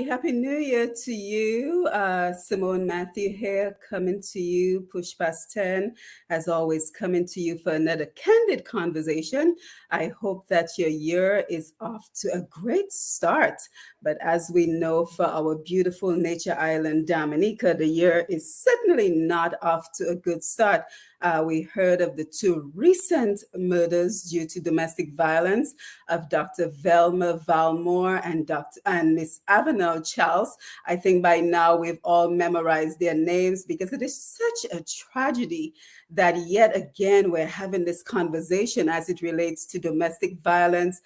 Happy New Year to you. Simone Matthew here, coming to you, Push Past 10, as always, coming to you for another candid conversation. I hope that your year is off to a great start. But as we know, for our beautiful nature island, Dominica, the year is certainly not off to a good start. We heard of the two recent murders due to domestic violence of Dr. Velma Valmore and Miss Avenel Charles. I think by now we've all memorized their names because it is such a tragedy that yet again we're having this conversation as it relates to domestic violence,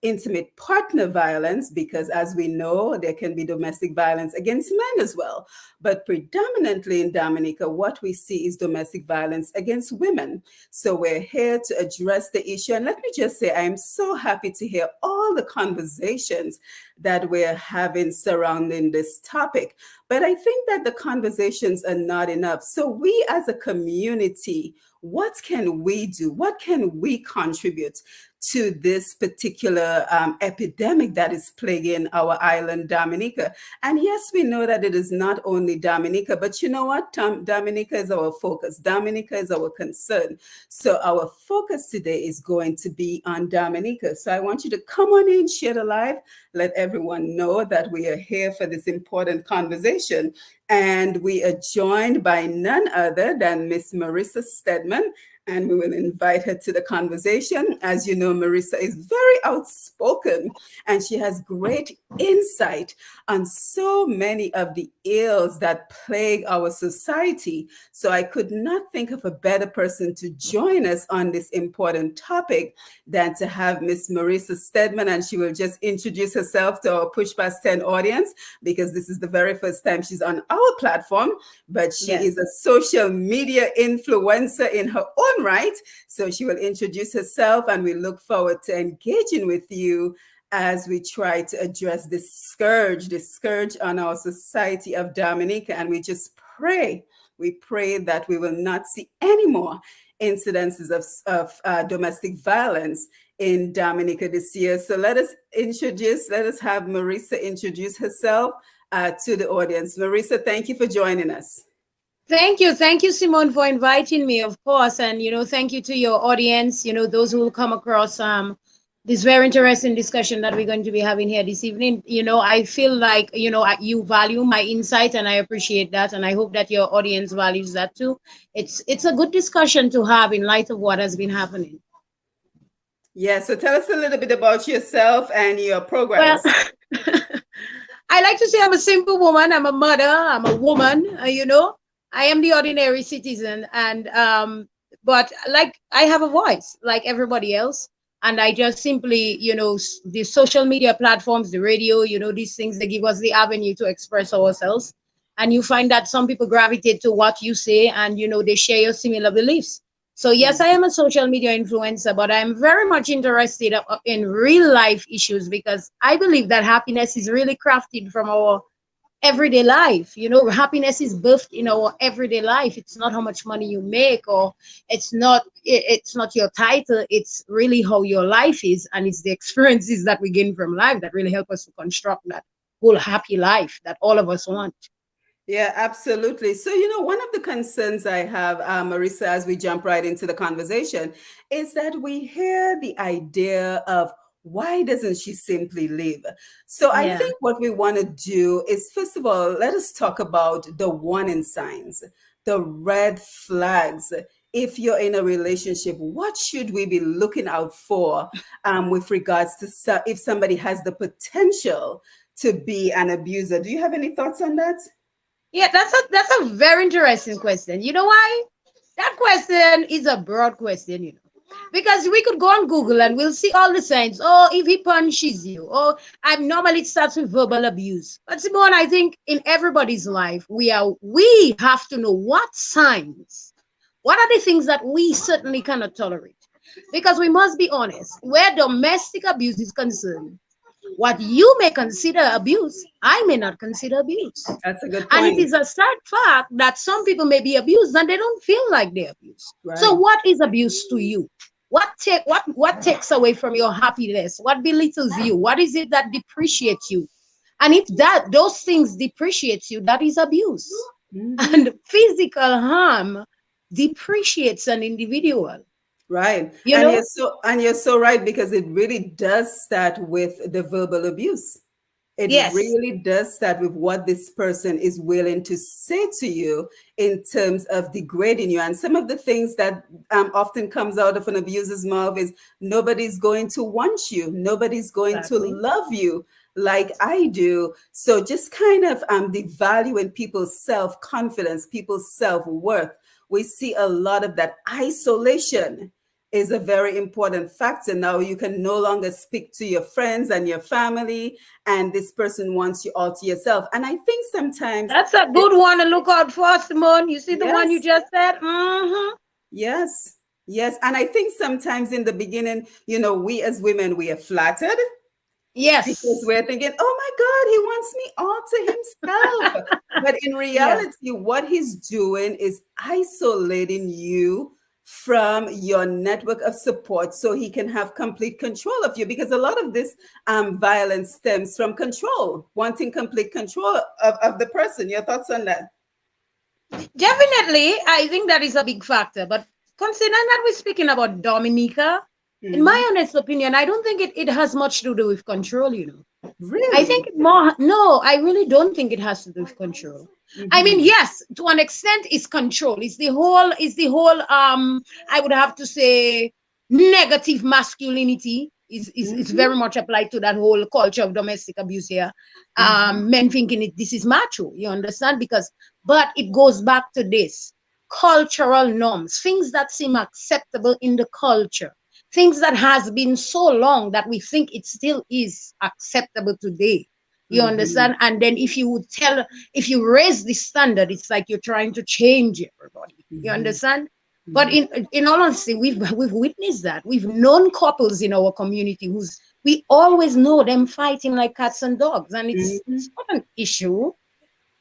intimate partner violence, because as we know, there can be domestic violence against men as well. But predominantly in Dominica, what we see is domestic violence against women. So we're here to address the issue. And let me just say, I'm so happy to hear all the conversations that we're having surrounding this topic. But I think that the conversations are not enough. So we as a community, what can we do? What can we contribute to this particular epidemic that is plaguing our island, Dominica? And yes, we know that it is not only Dominica, but you know what? Dominica is our focus. Dominica is our concern. So our focus today is going to be on Dominica. So I want you to come on in, share the live, let everyone know that we are here for this important conversation. And we are joined by none other than Miss Marisa Stedman, and we will invite her to the conversation. As you know, Marisa is very outspoken, and she has great insight on so many of the ills that plague our society. So I could not think of a better person to join us on this important topic than to have Miss Marisa Stedman, and she will just introduce herself to our Push Past 10 audience, because this is the very first time she's on our platform, but she is a social media influencer in her own right. So she will introduce herself, and we look forward to engaging with you as we try to address this scourge on our society of Dominica. And we just we pray that we will not see any more incidences of domestic violence in Dominica this year. So let us have Marisa introduce herself to the audience. Marisa, thank you for joining us. Thank you, Simone, for inviting me, of course, and thank you to your audience. Those who will come across this very interesting discussion that we're going to be having here this evening. I feel like you value my insight, and I appreciate that, and I hope that your audience values that too. It's a good discussion to have in light of what has been happening. Yeah. So tell us a little bit about yourself and your programs. Well, I like to say I'm a simple woman. I'm a mother. I'm a woman. I am the ordinary citizen, and but like I have a voice like everybody else, and I just simply, the social media platforms, the radio, these things, they give us the avenue to express ourselves, and you find that some people gravitate to what you say, and they share your similar beliefs. So yes, I am a social media influencer, but I'm very much interested in real life issues, because I believe that happiness is really crafted from our everyday life. Happiness is birthed in our everyday life. It's not how much money you make, or it's not your title. It's really how your life is, and it's the experiences that we gain from life that really help us to construct that whole happy life that all of us want. Yeah, absolutely. So, one of the concerns I have, Marisa, as we jump right into the conversation, is that we hear the idea of, why doesn't she simply leave? So I think what we want to do is, first of all, let us talk about the warning signs, the red flags. If you're in a relationship, what should we be looking out for with regards to if somebody has the potential to be an abuser? Do you have any thoughts on that? Yeah, that's a very interesting question. You know why? That question is a broad question, Because we could go on Google and we'll see all the signs. Oh, if he punches you. Oh, I'm normally it starts with verbal abuse. But Simone, I think in everybody's life, we have to know what signs, what are the things that we certainly cannot tolerate. Because we must be honest, where domestic abuse is concerned, what you may consider abuse, I may not consider abuse. That's a good And it point. is a sad fact that some people may be abused and they don't feel like they're abused. So Right. what is abuse to you? What takes away from your happiness? What belittles you? What is it that depreciates you? And if that those things depreciates you, that is abuse. Hmm. And physical harm depreciates an individual. Right. You know? And you're so right, because it really does start with the verbal abuse. It Yes, really does start with what this person is willing to say to you in terms of degrading you. And some of the things that often comes out of an abuser's mouth is, nobody's going to want you, nobody's going to exactly. love you like I do. So just kind of devaluing people's self-confidence, people's self-worth. We see a lot of that. Isolation is a very important factor. Now you can no longer speak to your friends and your family, and this person wants you all to yourself. And I think sometimes That's a it, good one to look out for, Simone. You see the one you yes, just said? Mm-hmm. yes, yes. And I think sometimes in the beginning, we as women, we are flattered, because Yes. we're thinking, oh my God, he wants me all to himself. But in Yeah. reality, what he's doing is isolating you from your network of support, so he can have complete control of you. Because a lot of this violence stems from control, wanting complete control of the person. Your thoughts on that? Definitely, I think that is a big factor. But considering that we're speaking about Dominica, in my Hmm. honest opinion, I don't think it has much to do with control, I think Really? it more, no, I really don't think it has to do with control. I mean, Hmm. yes, to an extent, it's control. It's the whole, I would have to say, negative masculinity is very Hmm. much applied to that whole culture of domestic abuse here. Hmm. Men thinking this is macho, you understand? But it goes back to this cultural norms, things that seem acceptable in the culture, things that has been so long that we think it still is acceptable today, you Hmm. understand? And then if you raise the standard, it's like you're trying to change everybody, you Hmm. understand? But Hmm. in all honesty, we've witnessed that. We've known couples in our community who's we always know them fighting like cats and dogs, and it's Hmm. not an issue.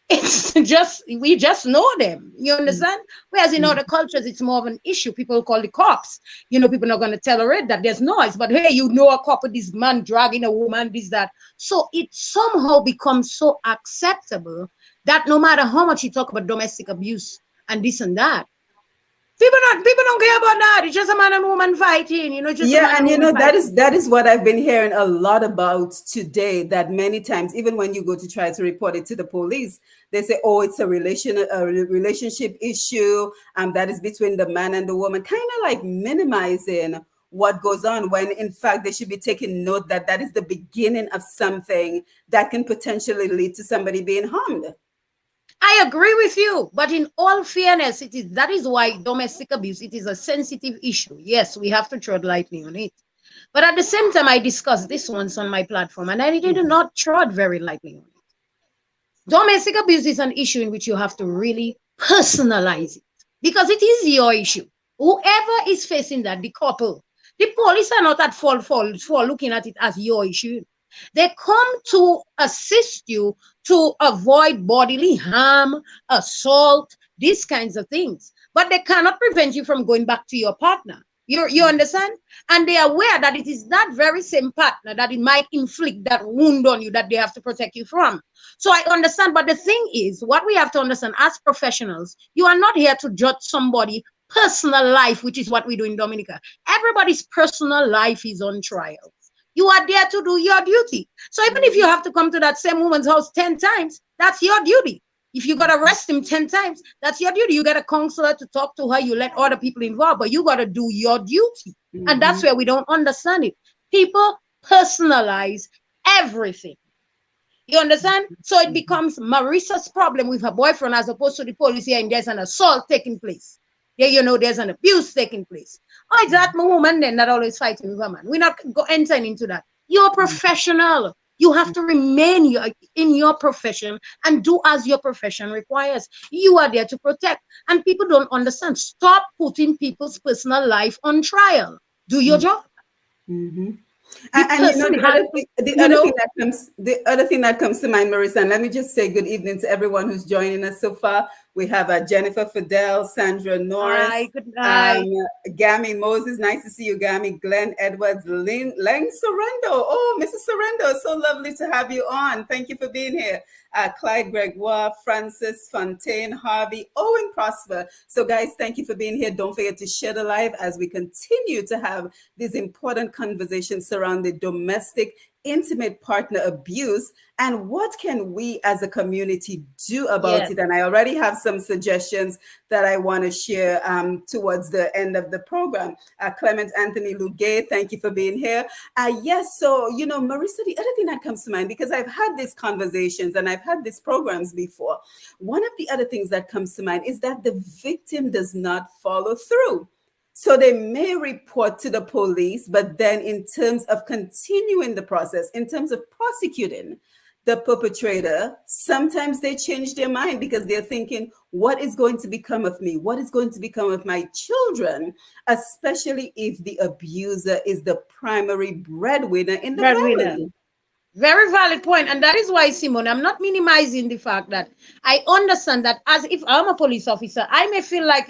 It's just we just know them. You understand? Whereas in other cultures, it's more of an issue. People call the cops. People are not going to tolerate that. There's noise, but hey, a couple, this man dragging a woman, this that. So it somehow becomes so acceptable that no matter how much you talk about domestic abuse and this and that, people don't care about that. It's just a man and woman fighting. Just a Yeah, man and and woman that is fighting. what I've been hearing a lot about today. That many times, even when you go to try to report it to the police, they say, "Oh, it's a relationship issue, that is between the man and the woman," kind of like minimizing what goes on, when in fact they should be taking note that that is the beginning of something that can potentially lead to somebody being harmed. I agree with you, but in all fairness, that is why domestic abuse it is a sensitive issue. Yes, we have to tread lightly on it. But at the same time, I discussed this once on my platform, and I did not tread very lightly on it. Domestic abuse is an issue in which you have to really personalize it because it is your issue. Whoever is facing that, the couple, the police are not at fault for looking at it as your issue. They come to assist you to avoid bodily harm, assault, these kinds of things. But they cannot prevent you from going back to your partner. You understand? And they are aware that it is that very same partner that it might inflict that wound on you that they have to protect you from. So I understand. But the thing is, what we have to understand as professionals, you are not here to judge somebody personal life, which is what we do in Dominica. Everybody's personal life is on trial. You are there to do your duty. So even if you Mhm. have to come to that same woman's house 10 times, that's your duty. If you got to arrest him 10 times, that's your duty. You got a counselor to talk to her. You let other people involved, but you got to do your duty. And that's Mhm. where we don't understand it. People personalize everything. You understand? So it Mhm. becomes Marisa's problem with her boyfriend as opposed to the police here, and there's an assault taking place. Yeah, there's an abuse taking place. Oh, it's that woman then that always fighting with a man. We're not entering into that. You're a professional. You have to remain in your profession and do as your profession requires. You are there to protect. And people don't understand. Stop putting people's personal life on trial. Do your job. Mm-hmm. The And person has to, the other thing that comes to mind, Marisa, and let me just say good evening to everyone who's joining us so far. We have Jennifer Fidel, Sandra Norris, hi, good night. Gami Moses. Nice to see you, Gami. Glenn Edwards, Lang Sorrento. Oh, Mrs. Sorrento, so lovely to have you on. Thank you for being here. Clyde Gregoire, Francis Fontaine, Harvey, Owen Prosper. So, guys, thank you for being here. Don't forget to share the live as we continue to have these important conversations surrounding domestic intimate partner abuse and what can we as a community do about it. And I already have some suggestions that I want to share towards the end of the program. Clement Anthony Lugay, thank you for being here. Yes, so Marisa, the other thing that comes to mind, because I've had these conversations and I've had these programs before, one of the other things that comes to mind is that the victim does not follow through. So they may report to the police, but then in terms of continuing the process, in terms of prosecuting the perpetrator, sometimes they change their mind because they're thinking, what is going to become of me? What is going to become of my children? Especially if the abuser is the primary breadwinner in the family. Very valid point. And that is why, Simone, I'm not minimizing the fact that I understand that as if I'm a police officer, I may feel like,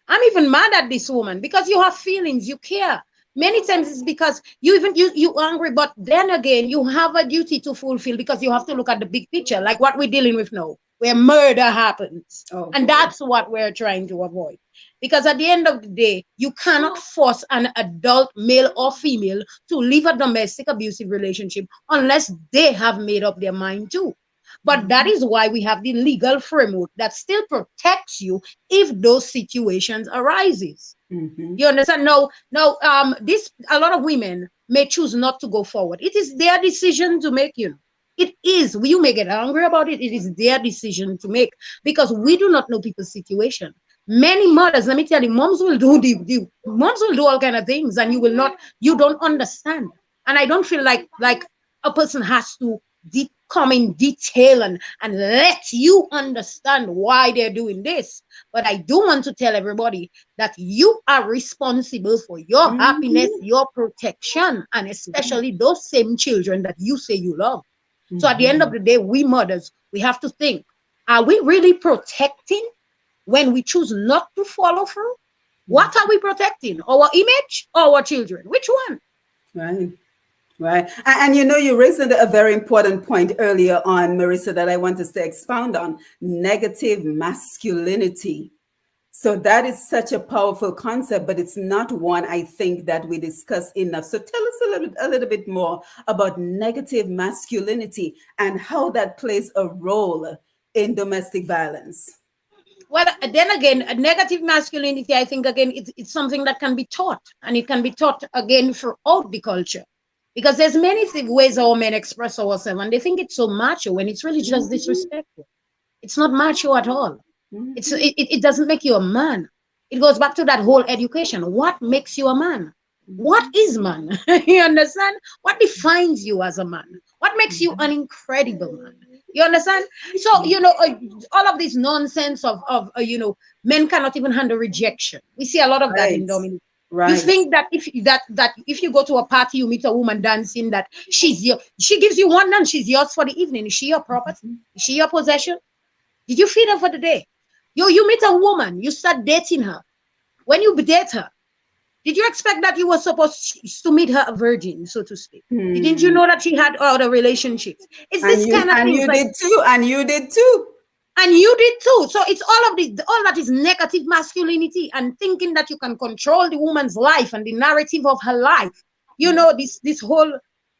I'm even mad at this woman because you have feelings, you care. Many times it's because you angry, but then again, you have a duty to fulfill because you have to look at the big picture, like what we're dealing with now, where murder happens. And that's what we're trying to avoid. Because at the end of the day, you cannot force an adult, male or female, to leave a domestic abusive relationship unless they have made up their mind to. But that is why we have the legal framework that still protects you if those situations arises. You understand? Now, this a lot of women may choose not to go forward. It is their decision to make. It is. You may get angry about it. It is their decision to make because we do not know people's situation. Many mothers, let me tell you, moms will do all kind of things, and you don't understand. And I don't feel like a person has to come in detail and let you understand why they're doing this. But I do want to tell everybody that you are responsible for your happiness, your protection, and especially those same children that you say you love. So at the end of the day, we mothers, we have to think, are we really protecting when we choose not to follow through? What are we protecting? Our image or our children? Which one? Right. Right. And you raised a very important point earlier on, Marisa, that I want us to expound on: negative masculinity. So that is such a powerful concept, but it's not one I think that we discuss enough. So tell us a little bit more about negative masculinity and how that plays a role in domestic violence. Well, then again, a negative masculinity, I think, again, it's something that can be taught, and it can be taught again throughout the culture. Because there's many ways our men express ourselves, and they think it's so macho when it's really just disrespectful. It's not macho at all. It doesn't make you a man. It goes back to that whole education. What makes you a man? What is man? You understand? What defines you as a man? What makes you an incredible man? You understand? So, all of this nonsense of men cannot even handle rejection. We see a lot of that in Dominic. Right. You think that if you go to a party, you meet a woman dancing, that she gives you one dance, she's yours for the evening. Is she your property? Is she your possession? Did you feed her for the day? You meet a woman, you start dating her. When you date her, did you expect that you were supposed to meet her a virgin, so to speak? Didn't you know that she had other relationships? It's this kind of thing. And you did too. And you did too. So it's all that is negative masculinity and thinking that you can control the woman's life and the narrative of her life. This whole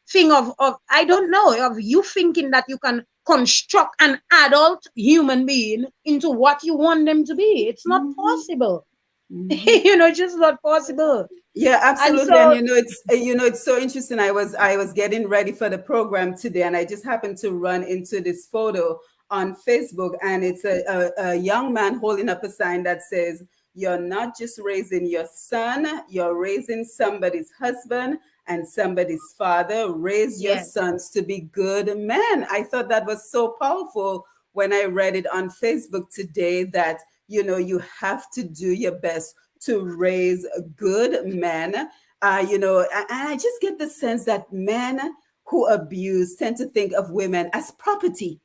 thing of I don't know, of you thinking that you can construct an adult human being into what you want them to be. It's not possible. It's just not possible. Yeah, absolutely. And it's so interesting. I was getting ready for the program today, and I just happened to run into this photo on Facebook, and it's a young man holding up a sign that says, you're not just raising your son, you're raising somebody's husband and somebody's father. Raise your Yes. sons to be good men. I thought that was so powerful when I read it on Facebook today, that you have to do your best to raise good men. And I just get the sense that men who abuse tend to think of women as property,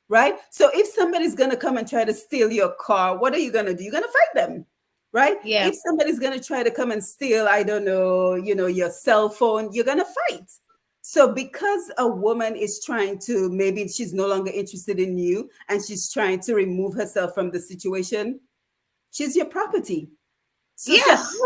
right? So if somebody's going to come and try to steal your car, what are you going to do? You're going to fight them, right? Yeah. If somebody's going to try to come and steal, I don't know, your cell phone, you're going to fight. So because a woman is trying to, maybe she's no longer interested in you and she's trying to remove herself from the situation, she's your property. So Yes.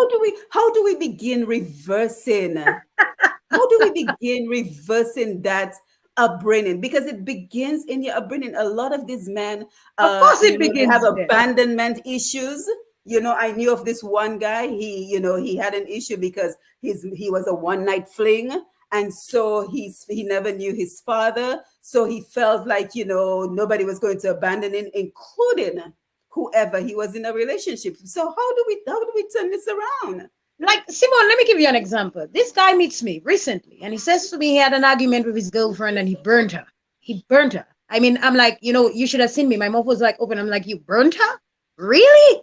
how do we begin reversing? How do we begin reversing that upbringing? Because it begins in your upbringing. A lot of these men, Of course, it they have begins there. abandonment issues. I knew of this one guy. He had an issue because he was a one night fling, and so he never knew his father. So he felt like nobody was going to abandon him, including whoever he was in a relationship. So how do we turn this around? Like, Simone, let me give you an example. This guy meets me recently and he says to me he had an argument with his girlfriend and he burned her. He burned her. I mean, I'm like, you should have seen me. My mouth was like open. I'm like, you burned her? Really?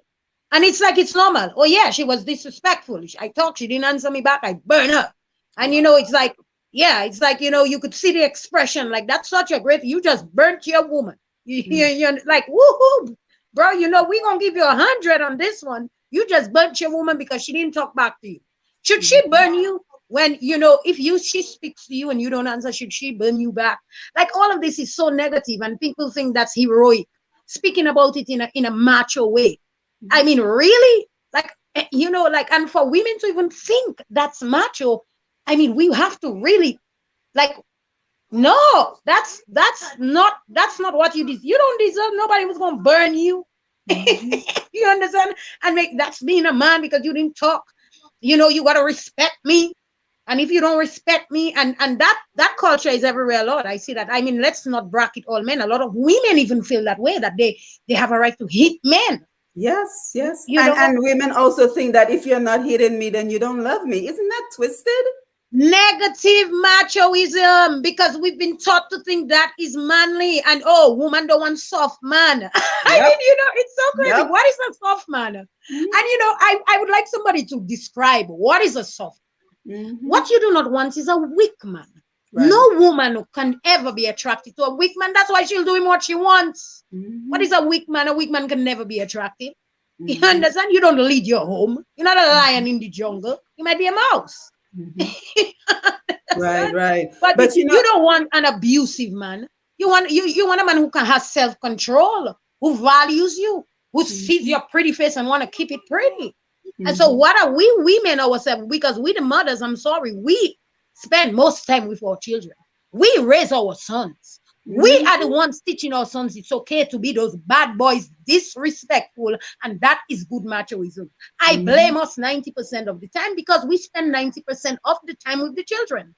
And it's like, it's normal. Oh, yeah, she was disrespectful. I talked, she didn't answer me back. I burn her. And, it's like, yeah, it's like, you could see the expression. Like, that's such a great, you just burnt your woman. You're like, woohoo, bro, we're going to give you 100 on this one. You just burnt your woman because she didn't talk back to you. Should she burn you when, if she speaks to you and you don't answer, should she burn you back? Like, all of this is so negative and people think that's heroic. Speaking about it in a macho way. I mean, really? Like, and for women to even think that's macho, I mean, we have to really, like, no, that's not what you deserve. You don't deserve, nobody was going to burn you. You understand? And that's being a man because you didn't talk. You got to respect me. And if you don't respect me, and that culture is everywhere, Lord. I see that. I mean, let's not bracket all men. A lot of women even feel that way, that they have a right to hit men. Yes. And women also think that if you're not hitting me, then you don't love me. Isn't that twisted? Negative machoism, because we've been taught to think that is manly, and woman don't want soft man. Yep. I mean, it's so crazy. Yep. What is a soft man? And I would like somebody to describe what is a soft man. What you do not want is a weak man. Right. No woman can ever be attracted to a weak man. That's why she'll do him what she wants. What is a weak man? A weak man can never be attractive. You understand? You don't lead your home. You're not a lion in the jungle. You might be a mouse. Right. But you don't want an abusive man. You want a man who can have self-control, who values you, who sees your pretty face and want to keep it pretty. And so what are we women ourselves? Because we the mothers, I'm sorry, we spend most time with our children. We raise our sons. We are the ones teaching our sons it's okay to be those bad boys, disrespectful, and that is good machoism. I blame us 90% of the time because we spend 90% of the time with the children.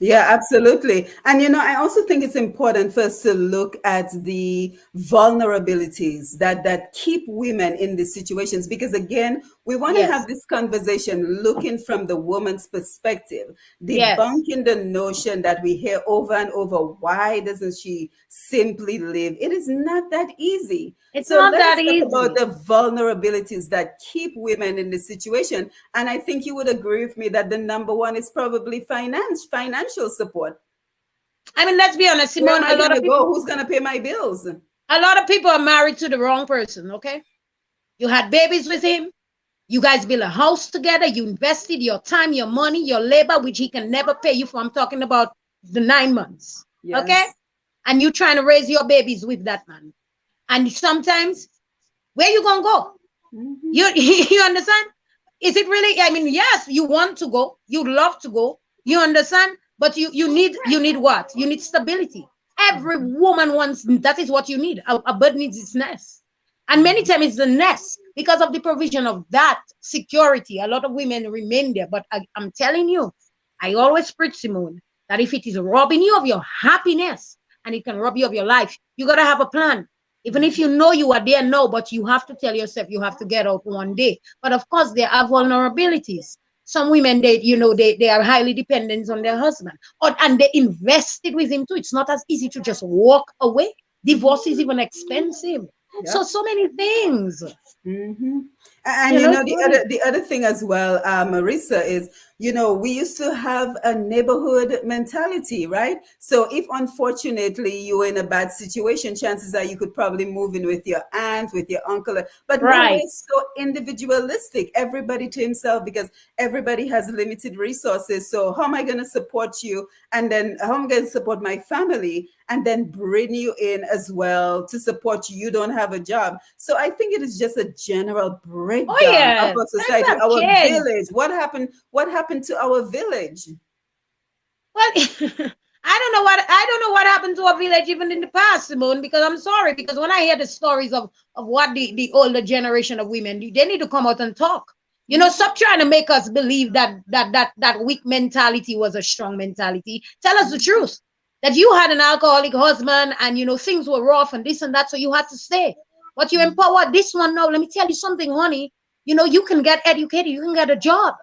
Yeah, absolutely. And I also think it's important for us to look at the vulnerabilities that keep women in these situations, because again, we want to have this conversation looking from the woman's perspective, debunking the notion that we hear over and over. Why doesn't she simply live? It is not that easy. It's not that easy. Let's talk about the vulnerabilities that keep women in this situation. And I think you would agree with me that the number one is probably financial support. I mean, let's be honest, Simone. Where am I going to go? Who's going to pay my bills? A lot of people are married to the wrong person, okay? You had babies with him. You guys built a house together. You invested your time, your money, your labor, which he can never pay you for. I'm talking about the 9 months, okay? And you're trying to raise your babies with that man. And sometimes, where you going to go? You understand? Is it really, I mean, yes, you want to go. You'd love to go. You understand? But you need what? You need stability. Every woman wants, that is what you need. A bird needs its nest. And many times it's the nest because of the provision of that security. A lot of women remain there. But I'm telling you, I always preach, Simone, that if it is robbing you of your happiness and it can rob you of your life, you got to have a plan. Even if you know you are there now, but you have to tell yourself you have to get out one day. But of course, there are vulnerabilities. Some women, they are highly dependent on their husband, and they invested with him too. It's not as easy to just walk away. Divorce is even expensive. Yep. So many things. Mm-hmm. And you know, It's really the other thing as well, Marisa, is, you know, we used to have a neighborhood mentality, right? So if unfortunately you were in a bad situation, chances are you could probably move in with your aunt, with your uncle. But now right. we're so individualistic, everybody to himself, because everybody has limited resources. So how am I going to support you? And then how am I going to support my family? And then bring you in as well to support you. You don't have a job. So I think it is just a general Oh breakdown of yes, our times society, have our changed. village. What happened? What happened to our village? Well, I don't know what happened to a village even in the past, Simone, because I'm sorry, because when I hear the stories of what the older generation of women do, they need to come out and talk. Stop trying to make us believe that weak mentality was a strong mentality. Tell us the truth. That you had an alcoholic husband and things were rough and this and that, so you had to stay. But you empowered this one now. Let me tell you something, honey. You can get educated, you can get a job,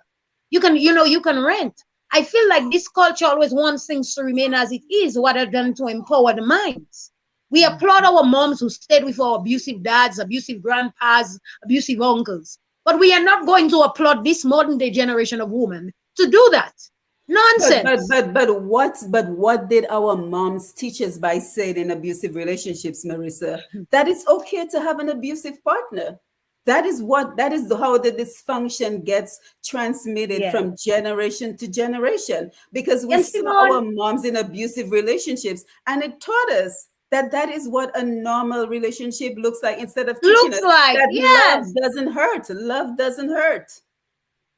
you can rent. I feel like this culture always wants things to remain as it is rather than to empower the minds. We applaud our moms who stayed with our abusive dads, abusive grandpas, abusive uncles. But we are not going to applaud this modern day generation of women to do that. Nonsense. What did our moms teach us by saying in abusive relationships, Marissa? That it's okay to have an abusive partner. That is how the dysfunction gets transmitted Yeah. from generation to generation, because we And saw our Simone, moms in abusive relationships, and it taught us that that is what a normal relationship looks like, instead of teaching looks us like, that love yes, doesn't hurt. Love doesn't hurt.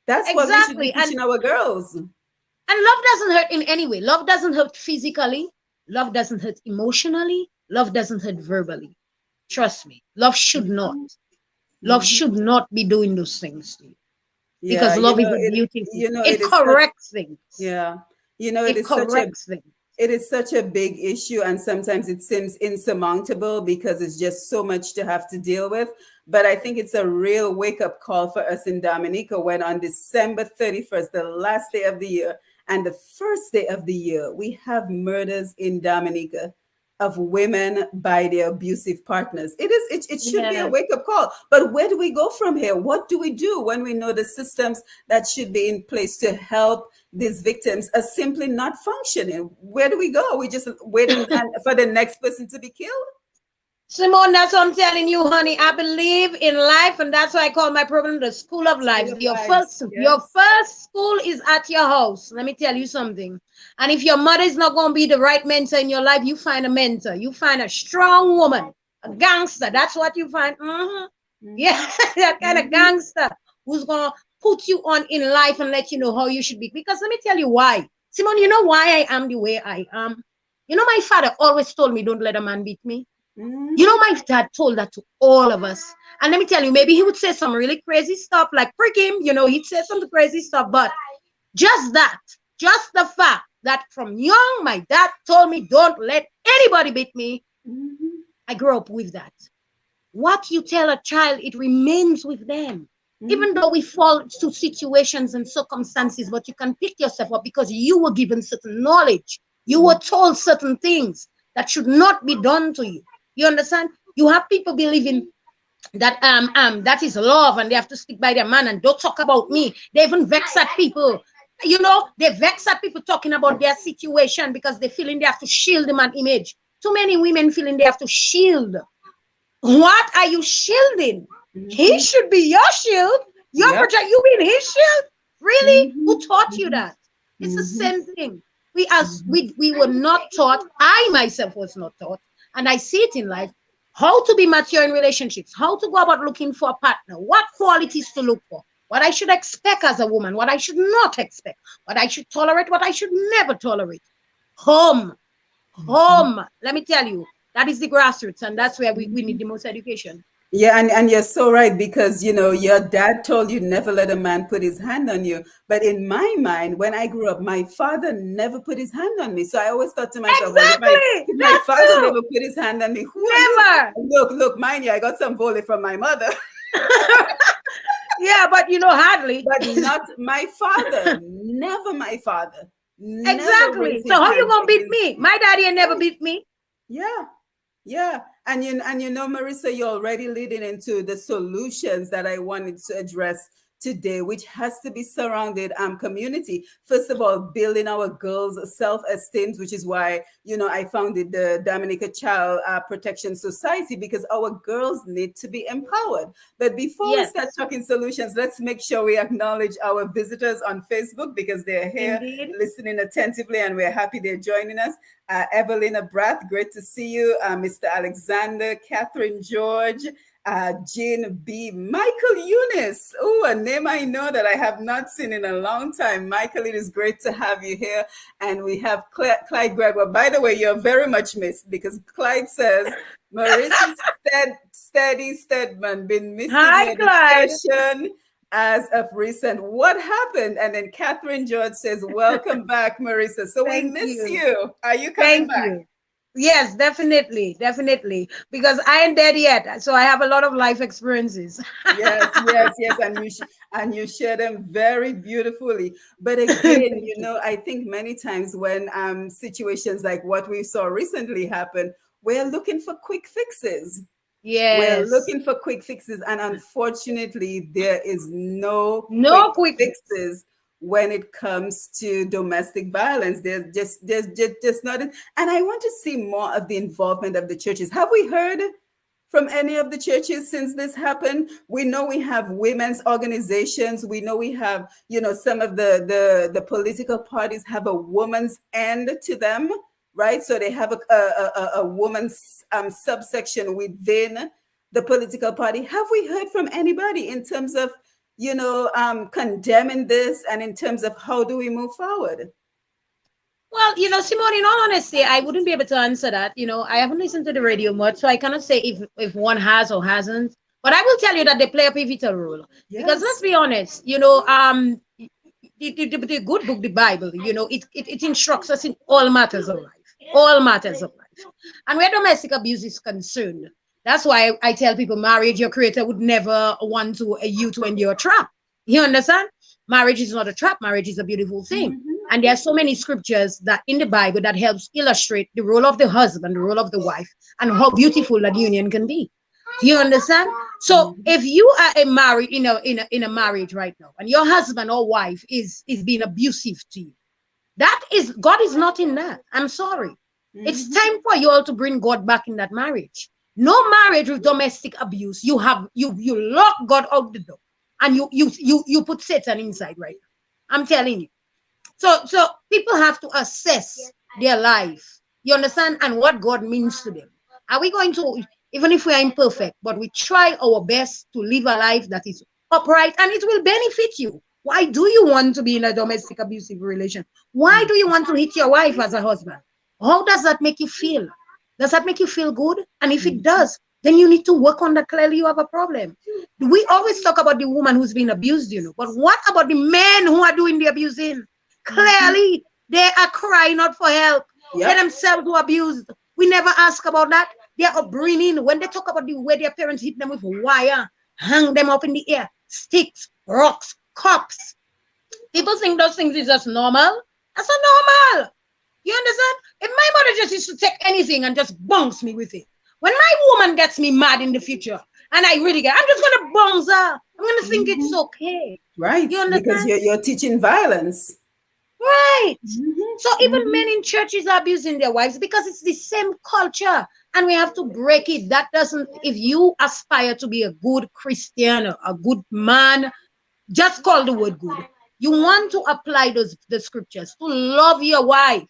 That's what we should be exactly. And teaching our girls. love doesn't hurt in any way. Love doesn't hurt physically. Love doesn't hurt emotionally. Love doesn't hurt verbally. Trust me. Love should not. Mhm. Love Mhm. should not be doing those things to you Yeah, because love is a beautiful. It it is such, corrects things. yeah, it It is such a, corrects things. it is such a big issue, and sometimes it seems insurmountable because it's just so much to have to deal with. But I think it's a real wake up call for us in Dominica when on December 31st, the last day of the year and the first day of the year, we have murders in Dominica of women by their abusive partners. It should be a Yes. wake up call. But where do we go from here? What do we do when we know the systems that should be in place to help these victims are simply not functioning? Where do we go? We just waiting for the next person to be killed? Simone, that's what I'm telling you, honey. I believe in life, and that's why I call my program the School of School Lives. of Your Lives. first, your Yes. first school is at your house. Let me tell you something. And if your mother is not going to be the right mentor in your life, you find a mentor. You find a strong woman, a gangster. That's what you find. Yeah, Mm-hmm. that kind of Mm-hmm. gangster who's going to put you on in life and let you know how you should be. Because let me tell you why. Simone, you know why I am the way I am? My father always told me, don't let a man beat me. Mm-hmm. My dad told that to all of us. And let me tell you, maybe he would say some really crazy stuff, like prick him, he'd say some crazy stuff. But just that, just the fact that from young, my dad told me, don't let anybody beat me. Mm-hmm. I grew up with that. What you tell a child, it remains with them. Even though we fall to situations and circumstances, but you can pick yourself up because you were given certain knowledge. You were told certain things that should not be done to you. You understand? You have people believing that is love and they have to stick by their man and don't talk about me. They even vex at people. They vex at people talking about their situation because they feeling they have to shield the man image. Too many women feeling they have to shield. What are you shielding? He Mm-hmm. should be your shield. Your Yep. project, you being his shield? Really? Who taught you Mm-hmm. that? It's the Mm-hmm. same thing. We were not taught. I myself was not taught, and I see it in life how to be mature in relationships, how to go about looking for a partner, what qualities to look for, what I should expect as a woman, what I should not expect, what I should tolerate, what I should never tolerate. Home, Mm-hmm. home. Let me tell you, that is the grassroots, and that's where we need the most education. Yeah, and you're so right because your dad told you never let a man put his hand on you. But in my mind, when I grew up, my father never put his hand on me. So I always thought to myself, well, Exactly. if my That father too. never put his hand on me, who are you? Never. Look, mind you, I got some volley from my mother, Yeah, but hardly. but not my father. Never my father. Never Exactly. raised So his how you hands gonna beat against me? me. My daddy ain't never Right. beat me. Yeah. Yeah, and Marisa, you're already leading into the solutions that I wanted to address today, which has to be surrounded community. First of all, building our girls' self-esteem, which is why I founded the Dominica Child Protection Society, because our girls need to be empowered. But before we start Yes, talking solutions, let's make sure we acknowledge our visitors on Facebook because they're here indeed. listening attentively, and we're happy they're joining us. Evelina Brath, great to see you. Mr. Alexander, Catherine George, Jean B. Michael Eunice. Oh, a name I know that I have not seen in a long time. Michael, it is great to have you here. And we have Clyde Gregor. By the way, you're very much missed because Clyde says, Marissa Steady Stedman been missing Hi, your Clyde. discussion as of recent. What happened? And then Catherine George says, welcome back, Marisa. So we Thank miss you. you. Are you coming Thank back? you. Yes, definitely, definitely. Because I ain't dead yet, so I have a lot of life experiences. Yes, yes, yes, and you share them very beautifully. But again, Thank you. I think many times when situations like what we saw recently happen, we're looking for quick fixes. We're Yes. looking for quick fixes, and unfortunately, there is no quick No quick fix. fixes when it comes to domestic violence. There's not, and I want to see more of the involvement of the churches. Have we heard from any of the churches since this happened? We know we have women's organizations. We know we have, some of the political parties have a woman's end to them, right? So they have a woman's subsection within the political party. Have we heard from anybody in terms of, condemning this and in terms of how do we move forward? Well, Simone, in all honesty, I wouldn't be able to answer that. I haven't listened to the radio much, so I cannot say if one has or hasn't. But I will tell you that they play a pivotal role. Because let's Yes. be honest, the good book, the Bible, it instructs us in all matters of life, all matters of life. And where domestic abuse is concerned, that's why I tell people marriage, your creator would never want you to endure a trap. You understand? Marriage is not a trap. Marriage is a beautiful thing. Mhm. And there are so many scriptures that in the Bible that helps illustrate the role of the husband, the role of the wife, and how beautiful that union can be. Do you understand? So Mhm. if you are a married in a marriage right now, and your husband or wife is being abusive to you, that is God is not in that. I'm sorry. It's Mhm. time for you all to bring God back in that marriage. No marriage with domestic abuse. You lock God out the door, and you put Satan inside right now. I'm telling you. So people have to assess their life. You understand? And what God means to them. Are we going to, even if we are imperfect, but we try our best to live a life that is upright and it will benefit you? Why do you want to be in a domestic abusive relation? Why do you want to hit your wife as a husband? How does that make you feel? Does that make you feel good? And if it Mhm. does, then you need to work on that. Clearly, you have a problem. We always talk about the woman who's been abused, but what about the men who are doing the abusing? Mhm. Clearly, they are crying out for help. They Yep. themselves were abused. We never ask about that. Their upbringing, when they talk about the way their parents hit them with wire, hang them up in the air, sticks, rocks, cups. People think those things is just normal. That's not normal. You understand? If my mother just used to take anything and just bounce me with it, when my woman gets me mad in the future, and I really get, I'm just gonna bounce her. I'm gonna think it's Mhm. okay. Right, You because understand? you're teaching violence. Right. Mhm. So even men Mhm. in churches are abusing their wives because it's the same culture. And we have to break it. That doesn't, if you aspire to be a good Christian, a good man, just call the word good. You want to apply the scriptures to love your wife.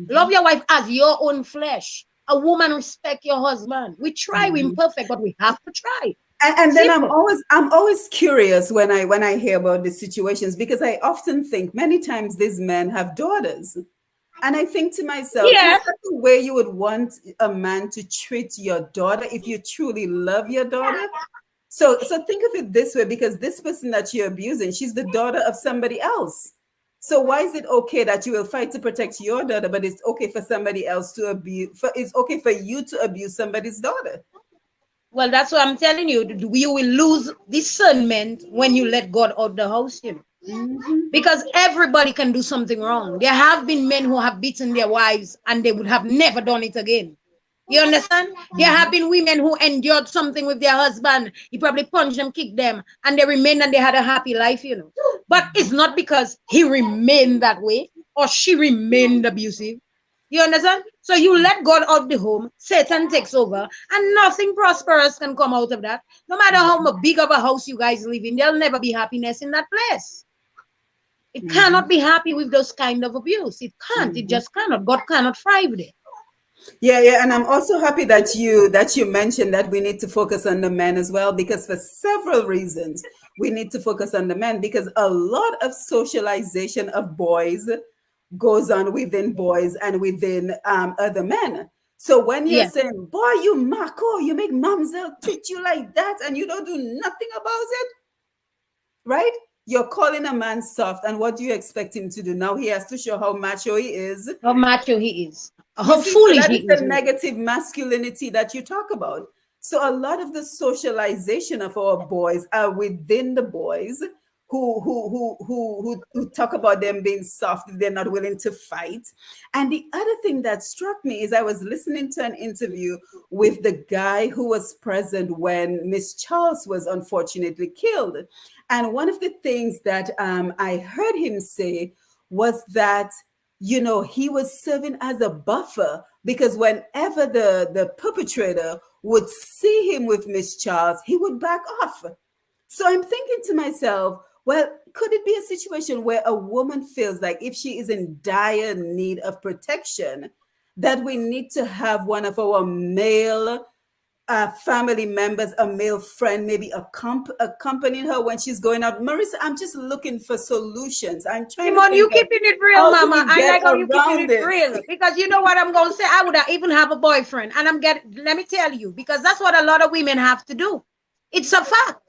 Love Mhm. your wife as your own flesh. A woman respect your husband. We try, we're Mhm. imperfect, but we have to try. And then I'm Simple. always I'm always curious when I hear about these situations because I often think many times these men have daughters. And I think to myself, is Yes. that the way you would want a man to treat your daughter if you truly love your daughter? So think of it this way, because this person that you're abusing, she's the daughter of somebody else. So why is it okay that you will fight to protect your daughter, but it's okay for somebody else to abuse? It's okay for you to abuse somebody's daughter. Well, that's what I'm telling you. You will lose discernment when you let God out the house, you know. Hmm. Because everybody can do something wrong. There have been men who have beaten their wives and they would have never done it again. You understand? There have been women who endured something with their husband. He probably punched them, kicked them, and they remained and they had a happy life, you know. But it's not because he remained that way or she remained abusive. You understand? So you let God out of the home, Satan takes over, and nothing prosperous can come out of that. No matter how big of a house you guys live in, there'll never be happiness in that place. It Hmm. cannot be happy with those kind of abuse. It can't. It Hmm. just cannot. God cannot thrive there. Yeah, yeah, and I'm also happy that you mentioned that we need to focus on the men as well, because for several reasons we need to focus on the men, because a lot of socialization of boys goes on within boys and within other men. So when you're Yeah. saying, "Boy, you Marco, you make mamsel treat you like that," and you don't do nothing about it, right? You're calling a man soft, and what do you expect him to do? Now he has to show how macho he is. How macho he is. You How see, so foolish that he is is. the negative masculinity that you talk about. So a lot of the socialization of our boys are within the boys who talk about them being soft if they're not willing to fight. And the other thing that struck me is I was listening to an interview with the guy who was present when Miss Charles was unfortunately killed. And one of the things that I heard him say was that, he was serving as a buffer, because whenever the perpetrator would see him with Miss Charles, he would back off. So I'm thinking to myself, well, could it be a situation where a woman feels like if she is in dire need of protection, that we need to have one of our male family members, a male friend, maybe accompanying her when she's going out? Marisa, I'm just looking for solutions. I'm trying to Simon, you think of keeping it real, how do mama. we I get like how you keeping around it this? real. Because you know what I'm going to say? I would have even have a boyfriend. And let me tell you, because that's what a lot of women have to do. It's a fact.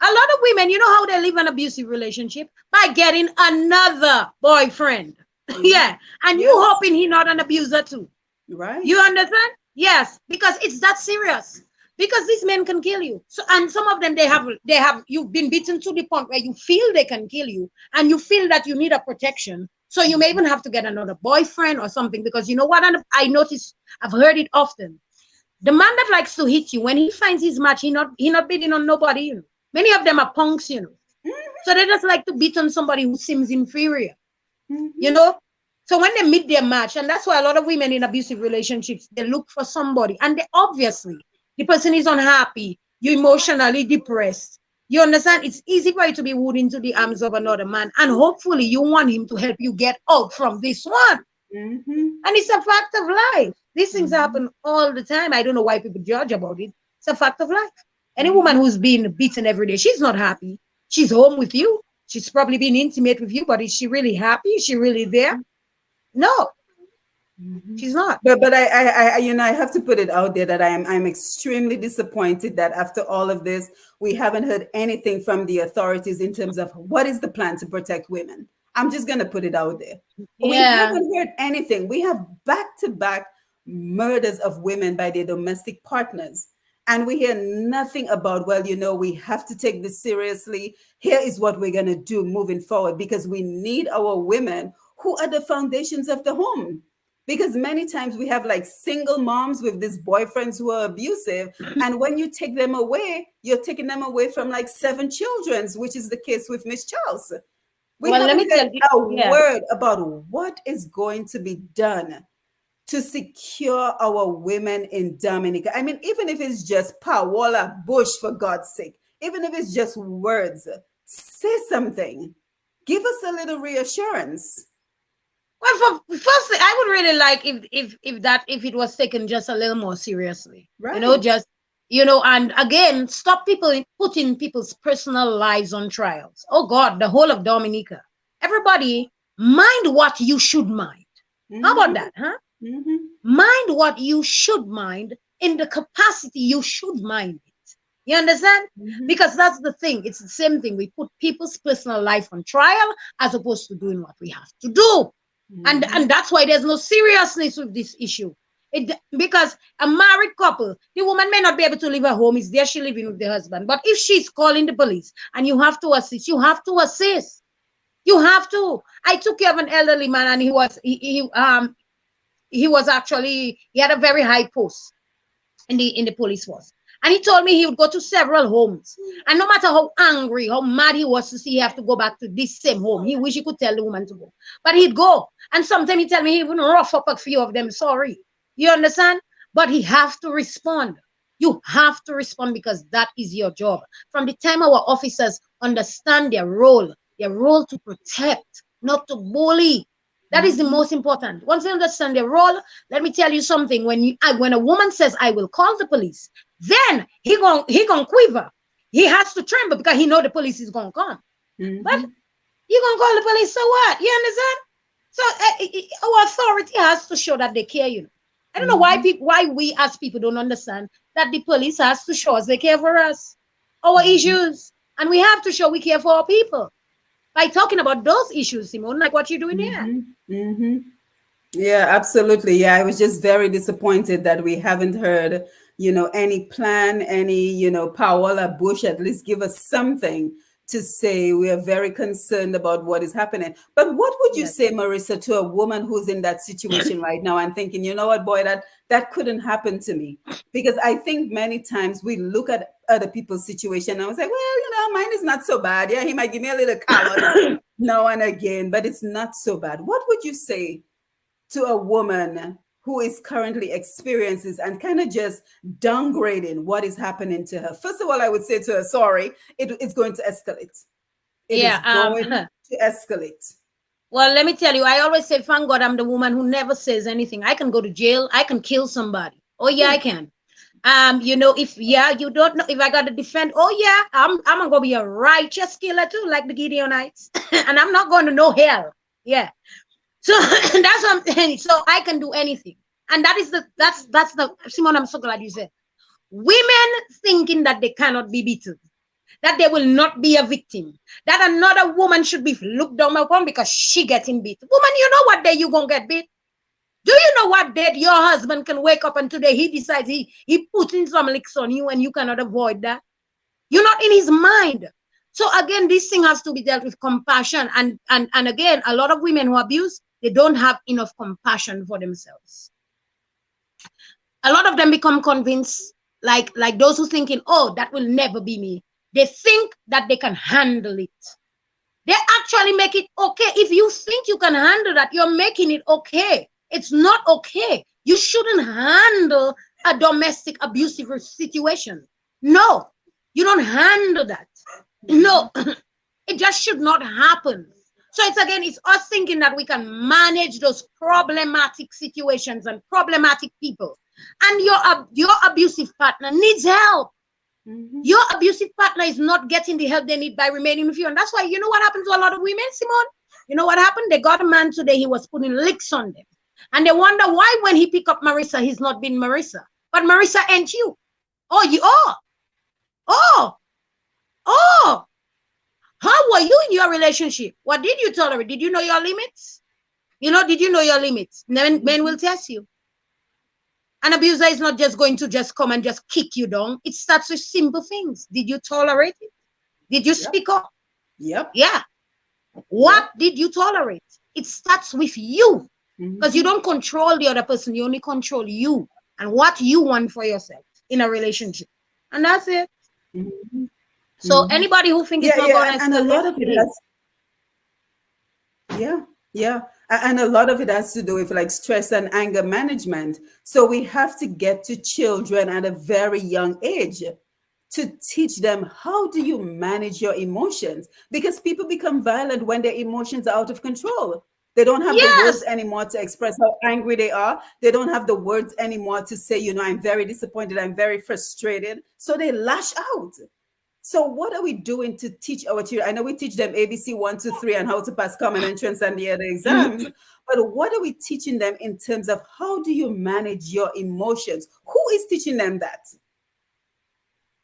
A lot of women, you know how they live an abusive relationship? By getting another boyfriend. Yeah. Yeah. And you Yes. hoping he not an abuser too. Right. You understand? Yes, because it's that serious. Because these men can kill you. So, and some of them they have you've been beaten to the point where you feel they can kill you, and you feel that you need a protection. So you may even have to get another boyfriend or something, because you know what I notice, I've heard it often. The man that likes to hit you, when he finds his match, he not beating on nobody. Many of them are punks, so they just like to beat on somebody who seems inferior. you Mhm. know so when they meet their match, and that's why a lot of women in abusive relationships, they look for somebody, and they obviously, the person is unhappy, you emotionally depressed, you understand, it's easy for you to be wooed into the arms of another man, and hopefully you want him to help you get out from this one. Mhm. And it's a fact of life. These things Mhm. happen all the time. I don't know why people judge about it. It's a fact of life. Any woman Mhm. who's being beaten every day, she's not happy. She's home with you, she's probably been intimate with you, but is she really happy? Is she really there? No, Mhm. she's not. But I have to put it out there that I'm extremely disappointed that after all of this, we haven't heard anything from the authorities in terms of what is the plan to protect women. I'm just gonna put it out there. We Yeah. haven't heard anything. We have back-to-back murders of women by their domestic partners. And we hear nothing about, well, we have to take this seriously. Here is what we're going to do moving forward, because we need our women who are the foundations of the home. Because many times we have like single moms with these boyfriends who are abusive. And when you take them away, you're taking them away from like 7 children, which is the case with Miss Charles. We Well, let haven't me heard tell you. a Yeah. word about what is going to be done to secure our women in Dominica. I mean, even if it's just Paola Bush, for God's sake, even if it's just words, say something. Give us a little reassurance. Well, for firstly, I would really like if it was taken just a little more seriously. Right. Just and again, stop putting people's personal lives on trials. Oh God, the whole of Dominica, everybody mind what you should mind. How about Mm-hmm. that, huh? Mm-hmm. Mind what you should mind in the capacity you should mind it. You understand? Mm-hmm. Because that's the thing. It's the same thing. We put people's personal life on trial as opposed to doing what we have to do. And Mm-hmm. that's why there's no seriousness with this issue. Because a married couple, the woman may not be able to leave her home. Is there she living with the husband? But if she's calling the police and you have to assist, you have to assist. You have to. I took care of an elderly man, and he was actually, he had a very high post in the police force. And he told me he would go to several homes. And no matter how angry, how mad he was to see he have to go back to this same home, he wish he could tell the woman to go. But he'd go. And sometimes he tell me he even rough up a few of them. Sorry. You understand? But he have to respond. You have to respond because that is your job. From the time our officers understand their role to protect, not to bully. That is the Mm-hmm. most important. Once they understand their role, let me tell you something. When a woman says, "I will call the police," then he gonna quiver. He has to tremble because he know the police is gonna come. But Mm-hmm. you gonna call the police, so what? You understand? So our authority has to show that they care. I don't know Mm-hmm. why we as people don't understand that the police has to show us they care for us, our issues, and we have to show we care for our people by talking about those issues, Simone, like what you're doing here. Mm-hmm. Mm-hmm. Yeah, absolutely. Yeah, I was just very disappointed that we haven't heard, any plan, any, Paola Bush at least give us something to say. We are very concerned about what is happening. But what would you Yes. say, Marisa, to a woman who's in that situation right now and thinking, you know what, boy, that couldn't happen to me? Because I think many times we look at other people's situation and I was like, well, mine is not so bad. Yeah, he might give me a little callus now and again, but it's not so bad. What would you say to a woman who is currently experiences and kind of just downgrading what is happening to her? First of all, I would say to her, sorry, it's going to escalate. It is Yeah. going to escalate. Well, let me tell you, I always say, thank God I'm the woman who never says anything. I can go to jail. I can kill somebody. Oh yeah, I can. If you don't know if I got to defend, oh yeah, I'm gonna be a righteous killer too, like the Gideonites, and I'm not going to no hell. Yeah. So that's what I'm saying. So I can do anything, and that's the Simon. I'm so glad you said. Women thinking that they cannot be beaten, that they will not be a victim, that another woman should be looked down upon because she getting beat. Woman, you know what day you gonna get beat? Do you know what day your husband can wake up and today he decides he putting some licks on you and you cannot avoid that? You're not in his mind. So again, this thing has to be dealt with compassion. And again, a lot of women who abuse, they don't have enough compassion for themselves. A lot of them become convinced, like those who thinking, oh, that will never be me. They think that they can handle it. They actually make it okay. If you think you can handle that, you're making it okay. It's not okay. You shouldn't handle a domestic abusive situation. No, you don't handle that. No, it just should not happen. So it's us thinking that we can manage those problematic situations and problematic people. And your abusive partner needs help. Mm-hmm. Your abusive partner is not getting the help they need by remaining with you. And that's why, you know what happened to a lot of women, Simone? You know what happened? They got a man today, he was putting licks on them. And they wonder why when he pick up Marisa, he's not being Marisa. But Marisa ain't you. Oh, you are. Oh, oh. How were you in your relationship? What did you tolerate? Did you know your limits? Did you know your limits? Men will test you. An abuser is not just going to just come and just kick you down. It starts with simple things. Did you tolerate it? Did you Yep. speak up? Yep. Yeah. What Yep. did you tolerate? It starts with you because you Mm-hmm. don't control the other person. You only control you and what you want for yourself in a relationship. And that's it. Mm-hmm. So Mm-hmm. anybody who thinks it's Yeah, not yeah, going to and a escalate, lot of it it is. has, yeah, yeah. And a lot of it has to do with like stress and anger management. So we have to get to children at a very young age to teach them how do you manage your emotions, because people become violent when their emotions are out of control. They don't have the words Yes. anymore to express how angry they are. They don't have the words anymore to say, I'm very disappointed, I'm very frustrated, so they lash out. So what are we doing to teach our children? I know we teach them ABC 1, 2, 3 and how to pass common entrance and the other exams, but what are we teaching them in terms of how do you manage your emotions? Who is teaching them that?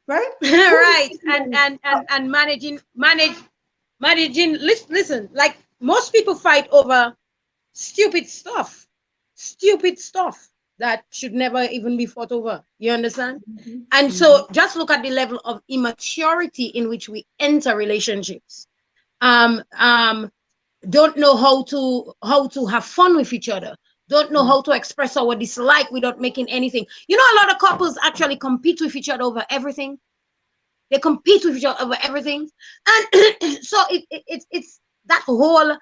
Right? Right. And managing, listen, like most people fight over stupid stuff that should never even be fought over. You understand? And so just look at the level of immaturity in which we enter relationships. Don't know how to have fun with each other, don't know how to express our dislike without making anything. You know, a lot of couples actually compete with each other over everything. They compete with each other over everything. And so it's that whole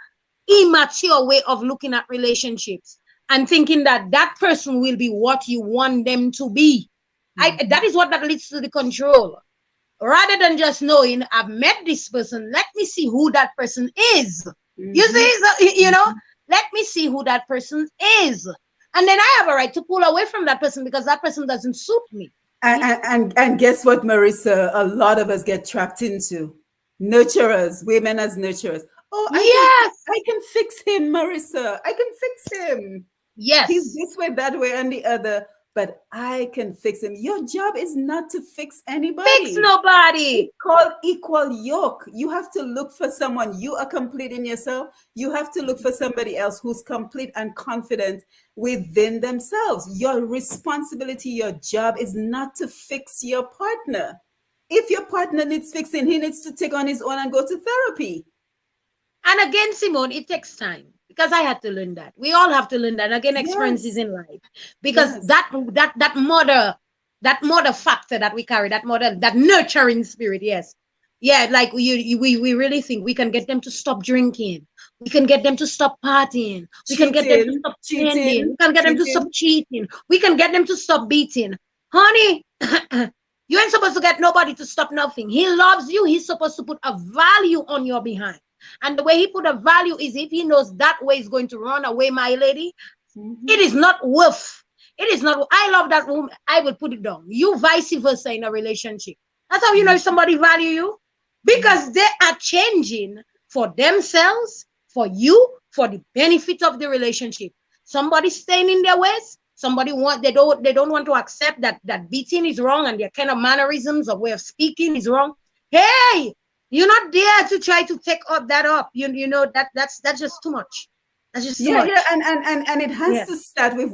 immature way of looking at relationships and thinking that that person will be what you want them to be. That is what that leads to the control. Rather than just knowing, I've met this person, let me see who that person is. You see, so, you know, let me see who that person is. And then I have a right to pull away from that person because that person doesn't suit me. And guess what, Marisa? A lot of us get trapped into nurturers, women as nurturers. Oh, I can fix him, Marisa. I can fix him. Yes. He's this way, that way, and the other, but I can fix him. Your job is not to fix anybody. Fix nobody. It's called equal yoke. You have to look for someone. You are complete in yourself. You have to look for somebody else who's complete and confident within themselves. Your responsibility, your job is not to fix your partner. If your partner needs fixing, he needs to take on his own and go to therapy. And again, Simone, it takes time. Because I had to learn that. We all have to learn that. Again, experiences in life. Because that mother factor that we carry, that nurturing spirit, Yeah, like we really think we can get them to stop drinking. We can get them to stop partying. We can get them to stop spending. We can get them to stop cheating. We can get them to stop beating. Honey, you ain't supposed to get nobody to stop nothing. He loves you. He's supposed to put a value on your behind. And the way he put a value is if he knows that way is going to run away, my lady, it is not worth. It is not. I love that woman. I will put it down. You vice versa in a relationship. That's how you know if somebody value you. Because they are changing for themselves, for you, for the benefit of the relationship. Somebody staying in their ways. Somebody they don't want to accept that beating is wrong and their kind of mannerisms or way of speaking is wrong. Hey, you're not there to try to take that up. You know that's just too much. That's just too much. Yeah, and it has to start with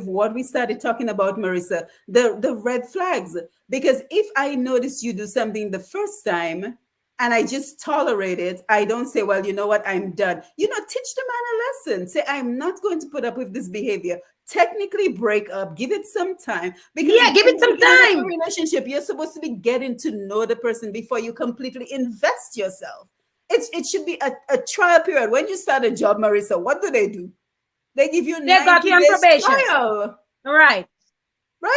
what we started talking about, Marisa, the red flags. Because if I notice you do something the first time and I just tolerate it, I don't say, well, you know what, I'm done. You know, teach the man a lesson. Say, I'm not going to put up with this behavior. Technically break up, give it some time. Because give it some time. In a relationship, you're supposed to be getting to know the person before you completely invest yourself. It should be a trial period. When you start a job, Marisa, what do? They give you 90 days probation. trial. Right.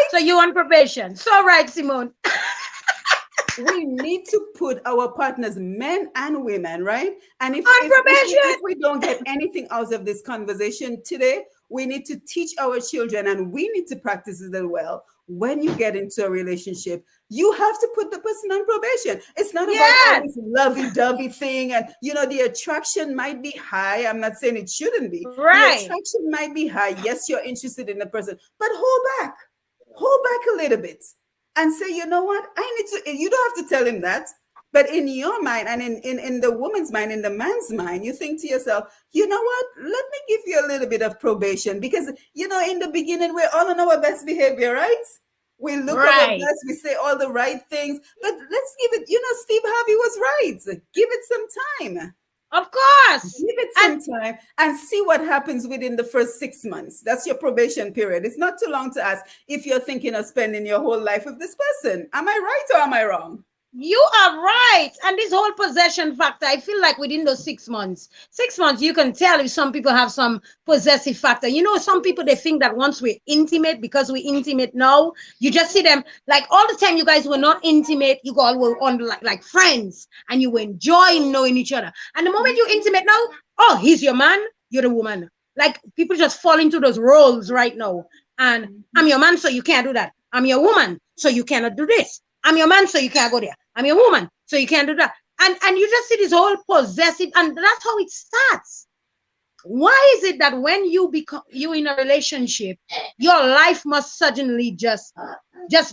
So you on probation. So right, Simone. We need to put our partners, men and women, right? And if we don't get anything out of this conversation today, we need to teach our children, and we need to practice it as well. When you get into a relationship, you have to put the person on probation. It's not about this lovey-dovey thing. And, you know, the attraction might be high. I'm not saying it shouldn't be. Right. The attraction might be high. Yes, you're interested in the person, but hold back a little bit and say, you know what? You don't have to tell him that. But in your mind and in the woman's mind, in the man's mind, you think to yourself, you know what? Let me give you a little bit of probation because, you know, in the beginning, we're all on our best behavior, right? We look our best, we say all the right things, but let's give it, you know, Steve Harvey was right. Give it some time. Of course. Give it some time and see what happens within the first 6 months. That's your probation period. It's not too long to ask if you're thinking of spending your whole life with this person. Am I right or am I wrong? You are right. And this whole possession factor, I feel like within those 6 months, you can tell if some people have some possessive factor. You know, some people, they think that once we're intimate, because we're intimate now, you just see them like all the time you guys were not intimate, you all were on like friends and you were enjoying knowing each other. And the moment you're intimate now, oh, he's your man, you're the woman. Like people just fall into those roles right now. And I'm your man, so you can't do that. I'm your woman, so you cannot do this. I'm your man, so you can't go there. I'm your woman, so you can't do that. And you just see this whole possessive, and that's how it starts. Why is it that when you in a relationship, your life must suddenly just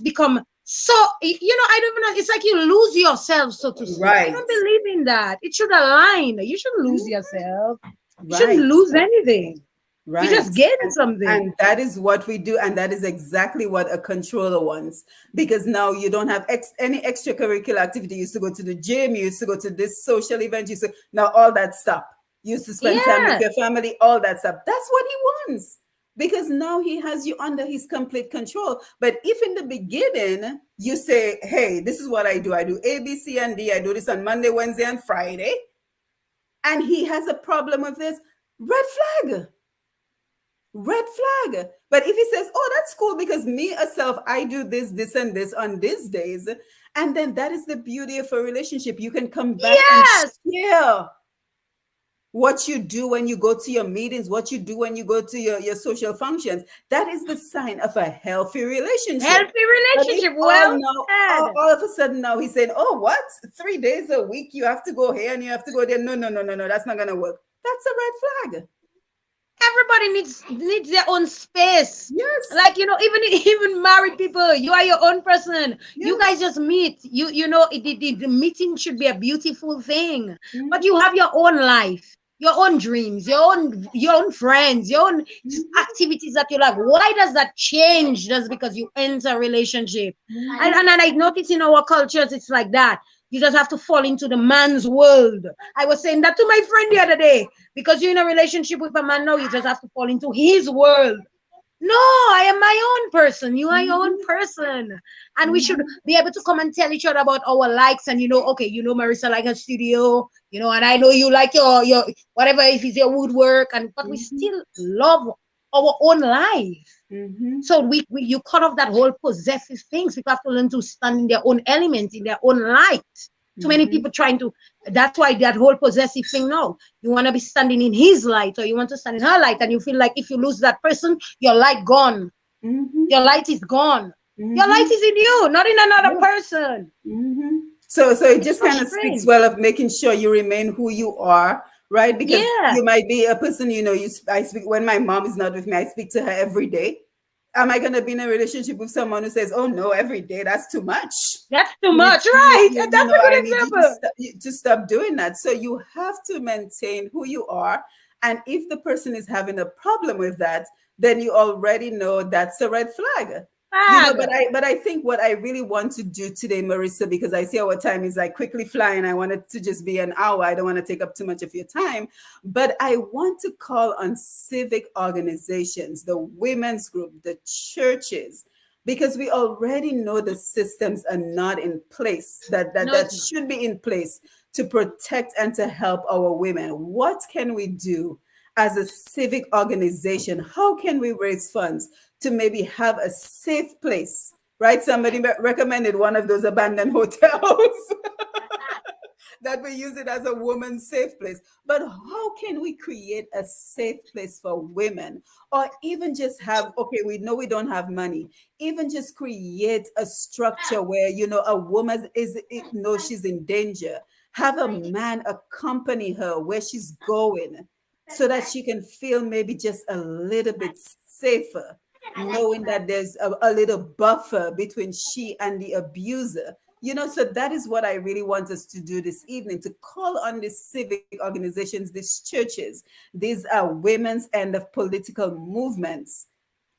become so, I don't know, it's like you lose yourself, so to speak. I Right. don't believe in that. It should align. You shouldn't lose yourself. You shouldn't Right. lose anything. You Right. just gain something. And that is what we do. And that is exactly what a controller wants. Because now you don't have any extracurricular activity. You used to go to the gym, you used to go to this social event, now all that stuff. You used to spend time with Yeah. your family, all that stuff. That's what he wants. Because now he has you under his complete control. But if in the beginning you say, hey, this is what I do A, B, C, and D, I do this on Monday, Wednesday, and Friday, and he has a problem with this, red flag. Red flag. But if he says, oh, that's cool because me myself, I do this, this, and this on these days, and then that is the beauty of a relationship. You can come back Yes. and share what you do when you go to your meetings, what you do when you go to your social functions. That is the sign of a healthy relationship. Healthy relationship. Well said. All of a sudden now he's saying, oh, what? 3 days a week you have to go here and you have to go there. No, that's not gonna work. That's a red flag. Everybody needs their own space. Yes. Like, even married people, you are your own person. Yes. You guys just meet. The meeting should be a beautiful thing. But you have your own life, your own dreams, your own friends, your own activities that you like. Why does that change just because you enter a relationship? And I notice in our cultures it's like that. You just have to fall into the man's world. I was saying that to my friend the other day. Because you're in a relationship with a man now, you just have to fall into his world. No, I am my own person. You are your own person. And we should be able to come and tell each other about our likes. And okay, Marisa like her studio, and I know you like your whatever, if it's your woodwork, but we still love our own life. So you cut off that whole possessive things. People have to learn to stand in their own element, in their own light. Too many people trying to, that's why that whole possessive thing now. You want to be standing in his light or you want to stand in her light, and you feel like if you lose that person, your light gone. Your light is gone. Your light is in you, not in another person. So it just kind of speaks well of making sure you remain who you are, right? Because you might be a person, I speak when my mom is not with me, I speak to her every day. Am I going to be in a relationship with someone who says, oh no, every day, that's too much? That's too much, right? That's a good example. To stop doing that. So you have to maintain who you are. And if the person is having a problem with that, then you already know that's a red flag. But I think what I really want to do today, Marisa, because I see our time is like quickly flying. I want it to just be an hour. I don't want to take up too much of your time. But I want to call on civic organizations, the women's group, the churches, because we already know the systems are not in place that should be in place to protect and to help our women. What can we do as a civic organization? How can we raise funds to maybe have a safe place, right? Somebody recommended one of those abandoned hotels that we use it as a woman's safe place. But how can we create a safe place for women? Or even just have, okay, we know we don't have money, even just create a structure where, a woman knows she's in danger. Have a man accompany her where she's going so that she can feel maybe just a little bit safer, knowing that there's a little buffer between she and the abuser. So that is what I really want us to do this evening, to call on these civic organizations, these churches, these are women's and of political movements,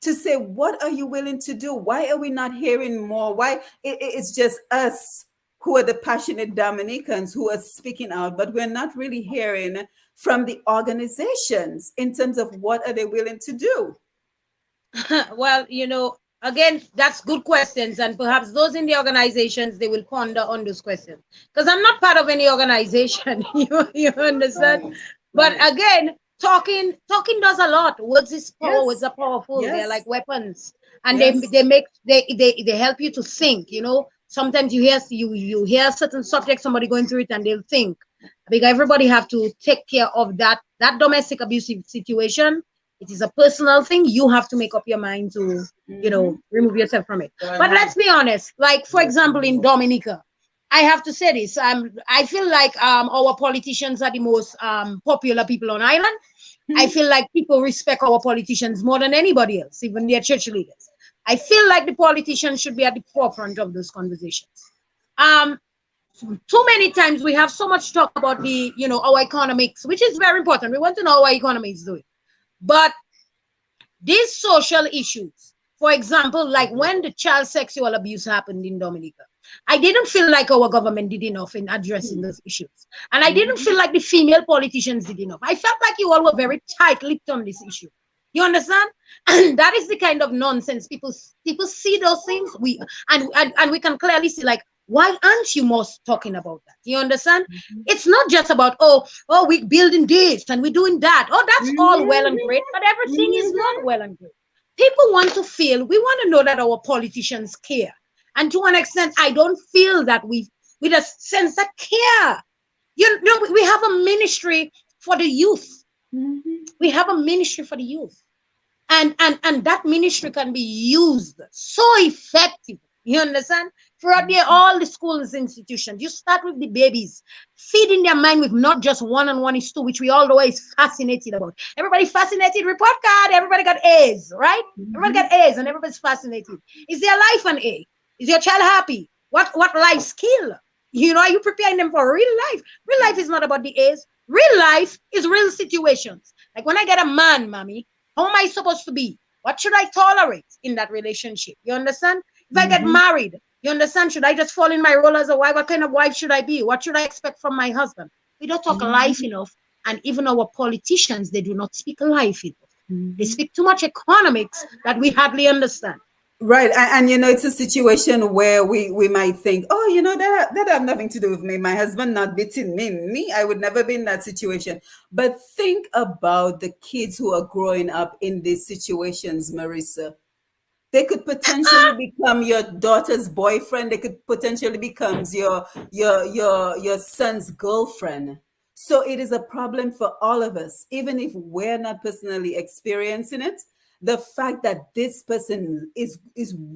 to say, what are you willing to do? Why are we not hearing more? Why it's just us who are the passionate Dominicans who are speaking out, but we're not really hearing from the organizations in terms of what are they willing to do? Well, again, that's good questions. And perhaps those in the organizations, they will ponder on those questions. Because I'm not part of any organization, you understand? Right. But again, talking does a lot. Words is power. Yes. Words are powerful. Yes. They're like weapons. And they help you to think, Sometimes you hear certain subject, somebody going through it, and they'll think. Because everybody have to take care of that domestic abusive situation. It is a personal thing. You have to make up your mind to, Mhm. remove yourself from it. But let's be honest. Like, for example, in Dominica, I have to say this. I feel like our politicians are the most popular people on island. I feel like people respect our politicians more than anybody else, even their church leaders. I feel like the politicians should be at the forefront of those conversations. Um, Too many times we have so much talk about the, our economics, which is very important. We want to know how our economy is doing. But these social issues, for example, like when the child sexual abuse happened in Dominica, I didn't feel like our government did enough in addressing those issues. And I didn't feel like the female politicians did enough. I felt like you all were very tight-lipped on this issue. You understand? And that is the kind of nonsense people see those things. And we can clearly see, like, why aren't you more talking about that? You understand? It's not just about, we're building this and we're doing that. Oh, that's all well and great, but everything is not well and great. People want to feel, we want to know that our politicians care. And to an extent, I don't feel that with a sense of care. We have a ministry for the youth. We have a ministry for the youth. And that ministry can be used so effectively. You understand? Throughout all the schools, institutions, you start with the babies, feeding their mind with not just one and one is two, which we always fascinated about. Everybody fascinated, report card, everybody got A's, right? Everybody got A's and everybody's fascinated. Is their life an A? Is your child happy? What life skill? Are you preparing them for real life? Real life is not about the A's. Real life is real situations. Like when I get a man, mommy, how am I supposed to be? What should I tolerate in that relationship? You understand? If I get married, you understand? Should I just fall in my role as a wife? What kind of wife should I be? What should I expect from my husband? We don't talk life enough. And even our politicians, they do not speak life enough. They speak too much economics that we hardly understand. Right. And it's a situation where we might think, oh, that have nothing to do with me. My husband not beating me. I would never be in that situation. But think about the kids who are growing up in these situations, Marisa. They could potentially become your daughter's boyfriend. They could potentially become your son's girlfriend. So it is a problem for all of us, even if we're not personally experiencing it. The fact that this person is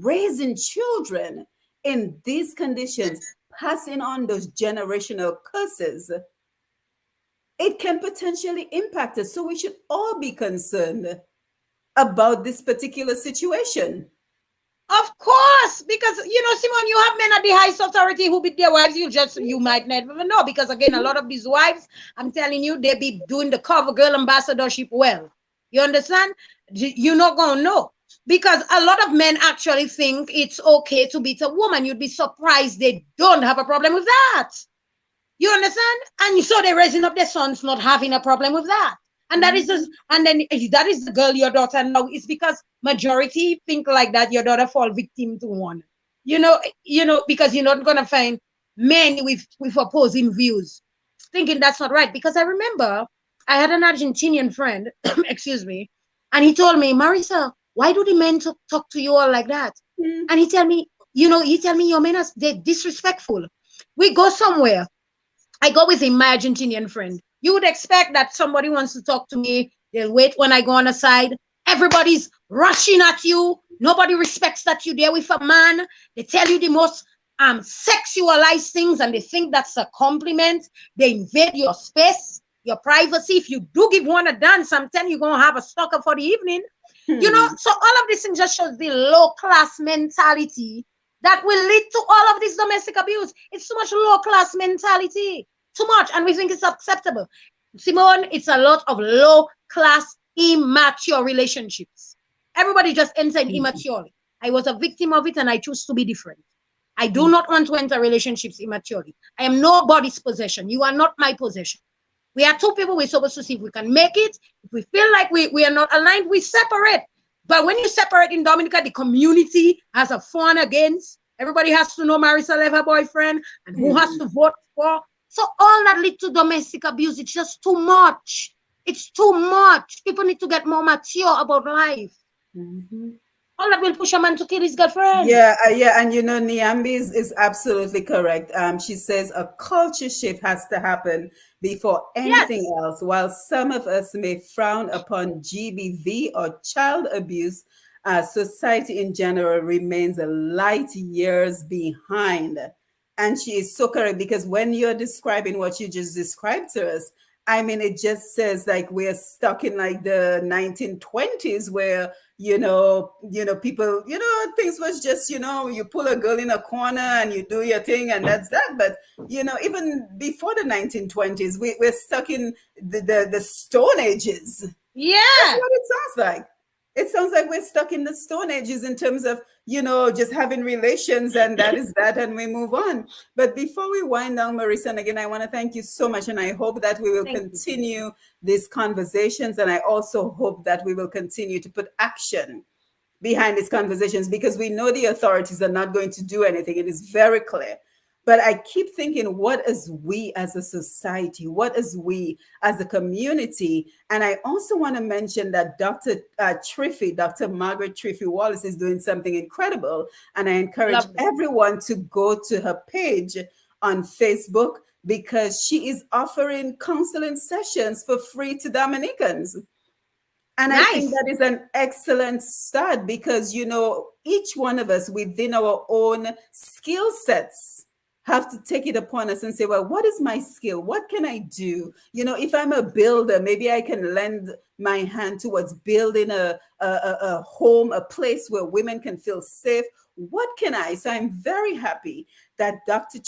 raising children in these conditions, passing on those generational curses, it can potentially impact us. So we should all be concerned about this particular situation. Of course, because Simon, you have men at the highest authority who beat their wives. You might never know, because again, a lot of these wives, I'm telling you, they be doing the cover girl ambassadorship well. You understand? You're not gonna know, because a lot of men actually think it's okay to beat a woman. You'd be surprised they don't have a problem with that. You understand? And so they're raising up their sons not having a problem with that. And that is just, and then that is the girl your daughter now. It's because majority think like that. Your daughter fall victim to one. Because you're not gonna find men with opposing views thinking that's not right. Because I remember I had an Argentinian friend, excuse me, and he told me, Marisa, why do the men talk to you all like that? And he tell me, your men are they're disrespectful. We go somewhere. I go with him, my Argentinian friend. You would expect that somebody wants to talk to me. They'll wait when I go on a side. Everybody's rushing at you. Nobody respects that you're there with a man. They tell you the most sexualized things, and they think that's a compliment. They invade your space, your privacy. If you do give one a dance, I'm telling you, you're going to have a stalker for the evening. So all of this thing just shows the low class mentality that will lead to all of this domestic abuse. It's too much low class mentality. Too much, and we think it's acceptable. Simone, it's a lot of low class, immature relationships. Everybody just entered immaturely. I was a victim of it, and I choose to be different. I do not want to enter relationships immaturely. I am nobody's possession. You are not my possession. We are two people. We're supposed to see if we can make it. If we feel like we are not aligned, we separate. But when you separate in Dominica, the community has a fun against. Everybody has to know Marisa left her boyfriend and who has to vote for. So all that leads to domestic abuse. It's just too much. It's too much. People need to get more mature about life. All that will push a man to kill his girlfriend. Yeah, and Niambi is absolutely correct. She says a culture shift has to happen before anything Yes. else. While some of us may frown upon GBV or child abuse, society in general remains a light years behind. And she is so correct, because when you're describing what you just described to us, I mean, it just says like we're stuck in like the 1920s, where people, things was just, you pull a girl in a corner and you do your thing and that's that. But even before the 1920s, we're stuck in the Stone Ages. That's Yeah. what it sounds like. It sounds like we're stuck in the Stone Ages in terms of, just having relations, and that is that, and we move on. But before we wind down, Marisa, and again, I want to thank you so much, and I hope that we will Thank you. continue these conversations, and I also hope that we will continue to put action behind these conversations, because we know the authorities are not going to do anything. It is very clear. But I keep thinking, what is we as a society? What is we as a community? And I also want to mention that Dr. Margaret Triffy Wallace is doing something incredible. And I encourage Lovely. everyone to go to her page on Facebook, because she is offering counseling sessions for free to Dominicans. And I think Nice. that is an excellent start, because, each one of us within our own skill sets have to take it upon us and say, well, what is my skill? What can I do? If I'm a builder, maybe I can lend my hand towards building a home, a place where women can feel safe. What can I? So I'm very happy that Dr.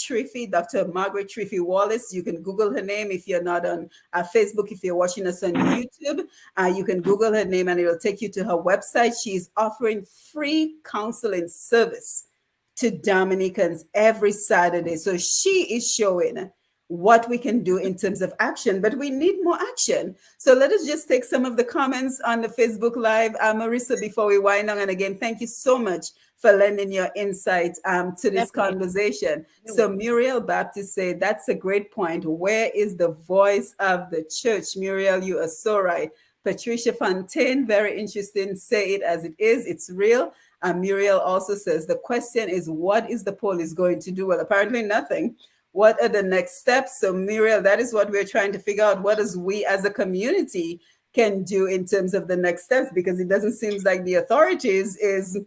Margaret Triffy Wallace, you can Google her name if you're not on Facebook, if you're watching us on YouTube. You can Google her name and it will take you to her website. She is offering free counseling service to Dominicans every Saturday. So she is showing what we can do in terms of action, but we need more action. So let us just take some of the comments on the Facebook Live. Marisa, before we wind down, and again, thank you so much for lending your insight to this Definitely. conversation. You're So welcome. Muriel Baptist said, that's a great point. Where is the voice of the church? Muriel, you are so right. Patricia Fontaine, very interesting. Say it as it is. It's real. Muriel also says, the question is, what is the police going to do? Well, apparently nothing. What are the next steps? So Muriel, that is what we're trying to figure out. What does we as a community can do in terms of the next steps? Because it doesn't seem like the authorities is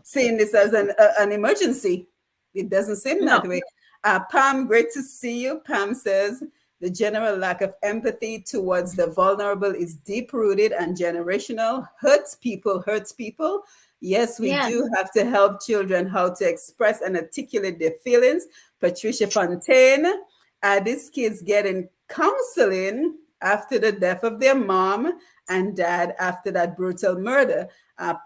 seeing this as an emergency. It doesn't seem that No. way. Pam, great to see you. Pam says, the general lack of empathy towards the vulnerable is deep-rooted and generational. Hurts people. Yes, we Yes. do have to help children how to express and articulate their feelings. Patricia Fontaine, these kids getting counseling after the death of their mom and dad after that brutal murder.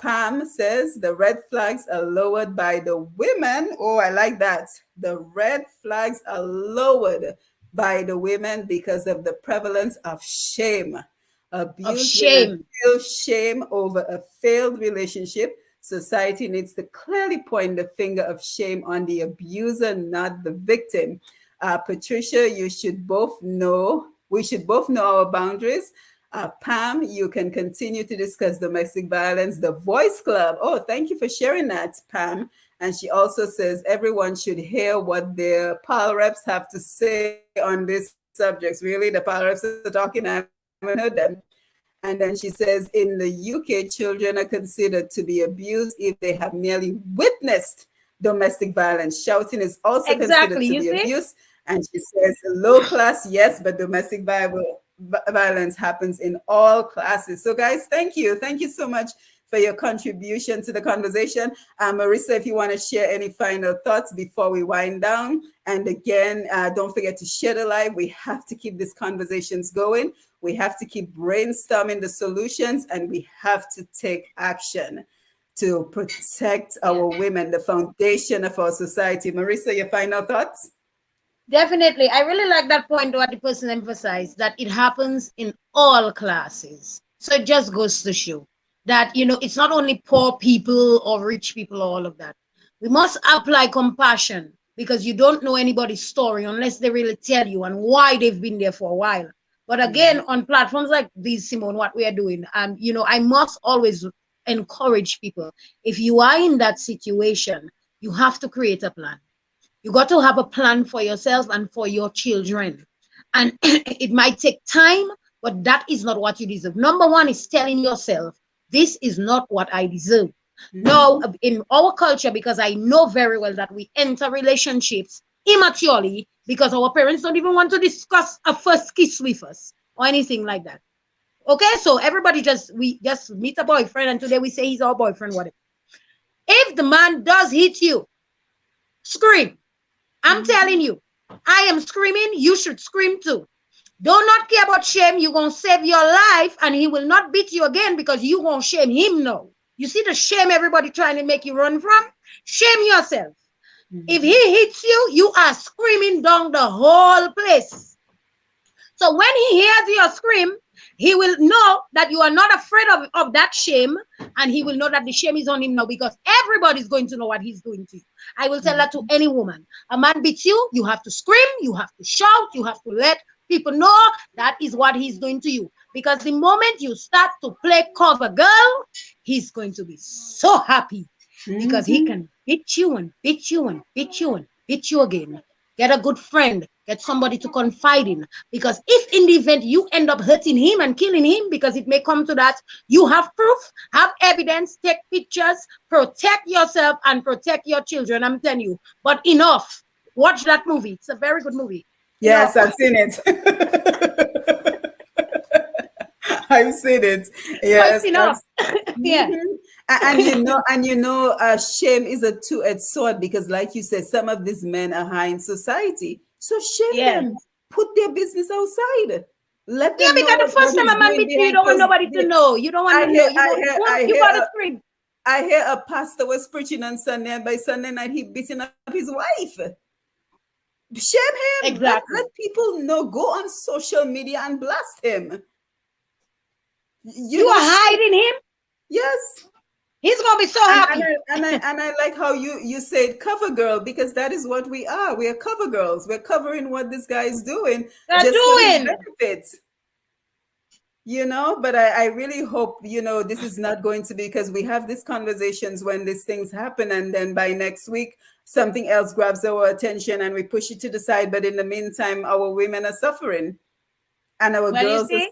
Pam says the red flags are lowered by the women. Oh, I like that. The red flags are lowered by the women because of the prevalence of shame. Of Abused women shame. feel shame over a failed relationship. Society needs to clearly point the finger of shame on the abuser, not the victim. Patricia, we should both know our boundaries. Pam, you can continue to discuss domestic violence. The Voice Club. Oh, thank you for sharing that, Pam. And she also says everyone should hear what their PAL reps have to say on these subjects. Really, the PAL reps are talking. I haven't heard them. And then she says in the UK, children are considered to be abused if they have merely witnessed domestic violence. Shouting is also considered to be Exactly. You abuse. see? And she says low class, yes, but domestic violence happens in all classes. So, guys, thank you. Thank you so much for your contribution to the conversation. Marisa, if you want to share any final thoughts before we wind down. And again, don't forget to share the live. We have to keep these conversations going. We have to keep brainstorming the solutions, and we have to take action to protect Yeah. our women, the foundation of our society. Marisa, your final thoughts? Definitely. I really like that point what the person emphasized, that it happens in all classes. So it just goes to show that, it's not only poor people or rich people or all of that. We must apply compassion, because you don't know anybody's story unless they really tell you and why they've been there for a while. But again, Mhm. on platforms like these, Simone, what we are doing, and I must always encourage people. If you are in that situation, you have to create a plan. You got to have a plan for yourself and for your children. And it might take time, but that is not what you deserve. Number one is telling yourself, this is not what I deserve. Now, Mhm. in our culture, because I know very well that we enter relationships immaturely because our parents don't even want to discuss a first kiss with us or anything like that. Okay, so everybody we just meet a boyfriend, and today we say he's our boyfriend, whatever. If the man does hit you, scream. I'm telling you, I am screaming, you should scream too. Do not care about shame. You're going to save your life, and he will not beat you again because you won't shame him now. You see the shame everybody trying to make you run from? Shame yourself. If he hits you, you are screaming down the whole place. So when he hears your scream, he will know that you are not afraid of that shame, and he will know that the shame is on him now because everybody's going to know what he's doing to you. I will tell that to any woman. A man beats you, you have to scream, you have to shout, you have to let people know that is what he's doing to you. Because the moment you start to play cover girl, he's going to be so happy because he can beat you and beat you and beat you and beat you again. Get a good friend, get somebody to confide in. Because if in the event you end up hurting him and killing him, because it may come to that, you have proof, have evidence, take pictures, protect yourself and protect your children. I'm telling you. But enough. Watch that movie. It's a very good movie. Yes, Enough. I've seen it. I've seen it. So it's Yes, enough. Yeah. mhm. Shame is a two-edged sword because, like you said, some of these men are high in society. So shame Yeah. them. Put their business outside. Let Yeah, them know because the what first time he's a man doing beats you, you behind don't want closed. nobody to know. You don't want to know. You gotta scream. I hear a pastor was preaching on Sunday, and by Sunday night he beating up his wife. Shame him. Exactly. Let people know. Go on social media and blast him. You You know, are hiding him. yes. He's gonna be so And and happy. I and I and I like how you said cover girl because that is what we are. We are cover girls. We're covering what this guy is doing They're just for his doing. benefit. But I really hope this is not going to be, because we have these conversations when these things happen, and then by next week something else grabs our attention and we push it to the side, but in the meantime our women are suffering and our Well, you girls are see,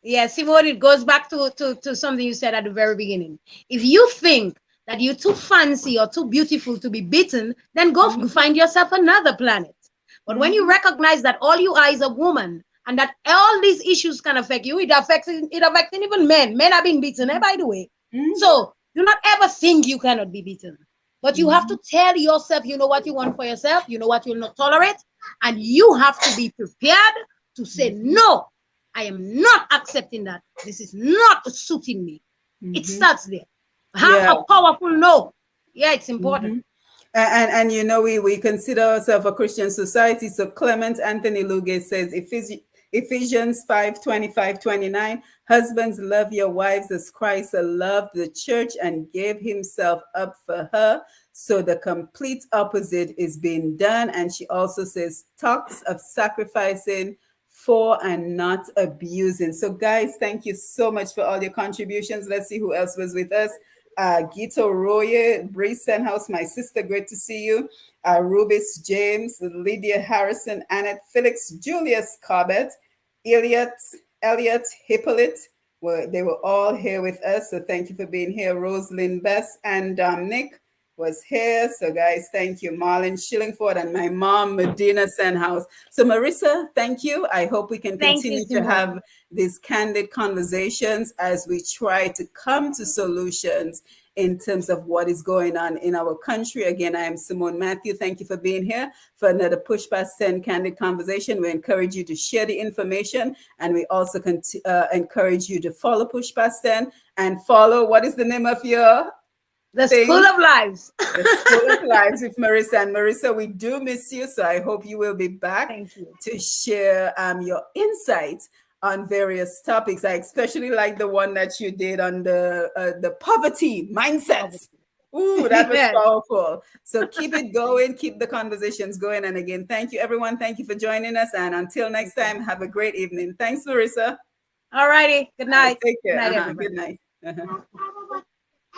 yeah, Simone, it goes back to something you said at the very beginning. If you think that you're too fancy or too beautiful to be beaten, then go find yourself another planet. But when you Mhm. recognize that all you are is a woman and that all these issues can affect you, it affects even men. Men are being beaten, by the way. Mhm. So do not ever think you cannot be beaten. But you have to Mhm. tell yourself, you know what you want for yourself, you know what you'll not tolerate, and you have to be prepared to say Mhm. no. I am not accepting that. This is not suiting me. It Mhm. starts there. Have Yeah. a powerful no. Yeah, it's important. Mhm. And we consider ourselves a Christian society. So Clement Anthony Luge says Ephesians 5:25-29, husbands, love your wives as Christ loved the church and gave himself up for her. So the complete opposite is being done. And she also says talks of sacrificing for and not abusing. So guys, thank you so much for all your contributions. Let's see who else was with us. Gito Roye, Bree Senhouse, my sister, great to see you. Rubis James, Lydia Harrison, Annette Felix, Julius Cobbett, Elliot, Elliot Hippolyte. Well, they were all here with us, so thank you for being here. Rosalind Bess and Nick was here. So, guys, thank you. Marlon Shillingford and my mom, Medina Senhouse. So, Marisa, thank you. I hope we can Thank you, continue to have Simone. these candid conversations as we try to come to solutions in terms of what is going on in our country. Again, I am Simone Matthew. Thank you for being here for another Push Past 10 Candid Conversation. We encourage you to share the information, and we also encourage you to follow Push Past 10 and follow, what is the name of your The School thing? of Lives. The School of Lives with Marisa. And Marisa, we do miss you, so I hope you will be back Thank you. to share your insights on various topics. I especially like the one that you did on the poverty mindsets. Ooh, that was Yes. powerful. So keep it going, keep the conversations going. And again, thank you, everyone. Thank you for joining us. And until next Thank you. time, have a great evening. Thanks, Marisa. All righty. Good All right, night. take Good care. night, Good everybody. night.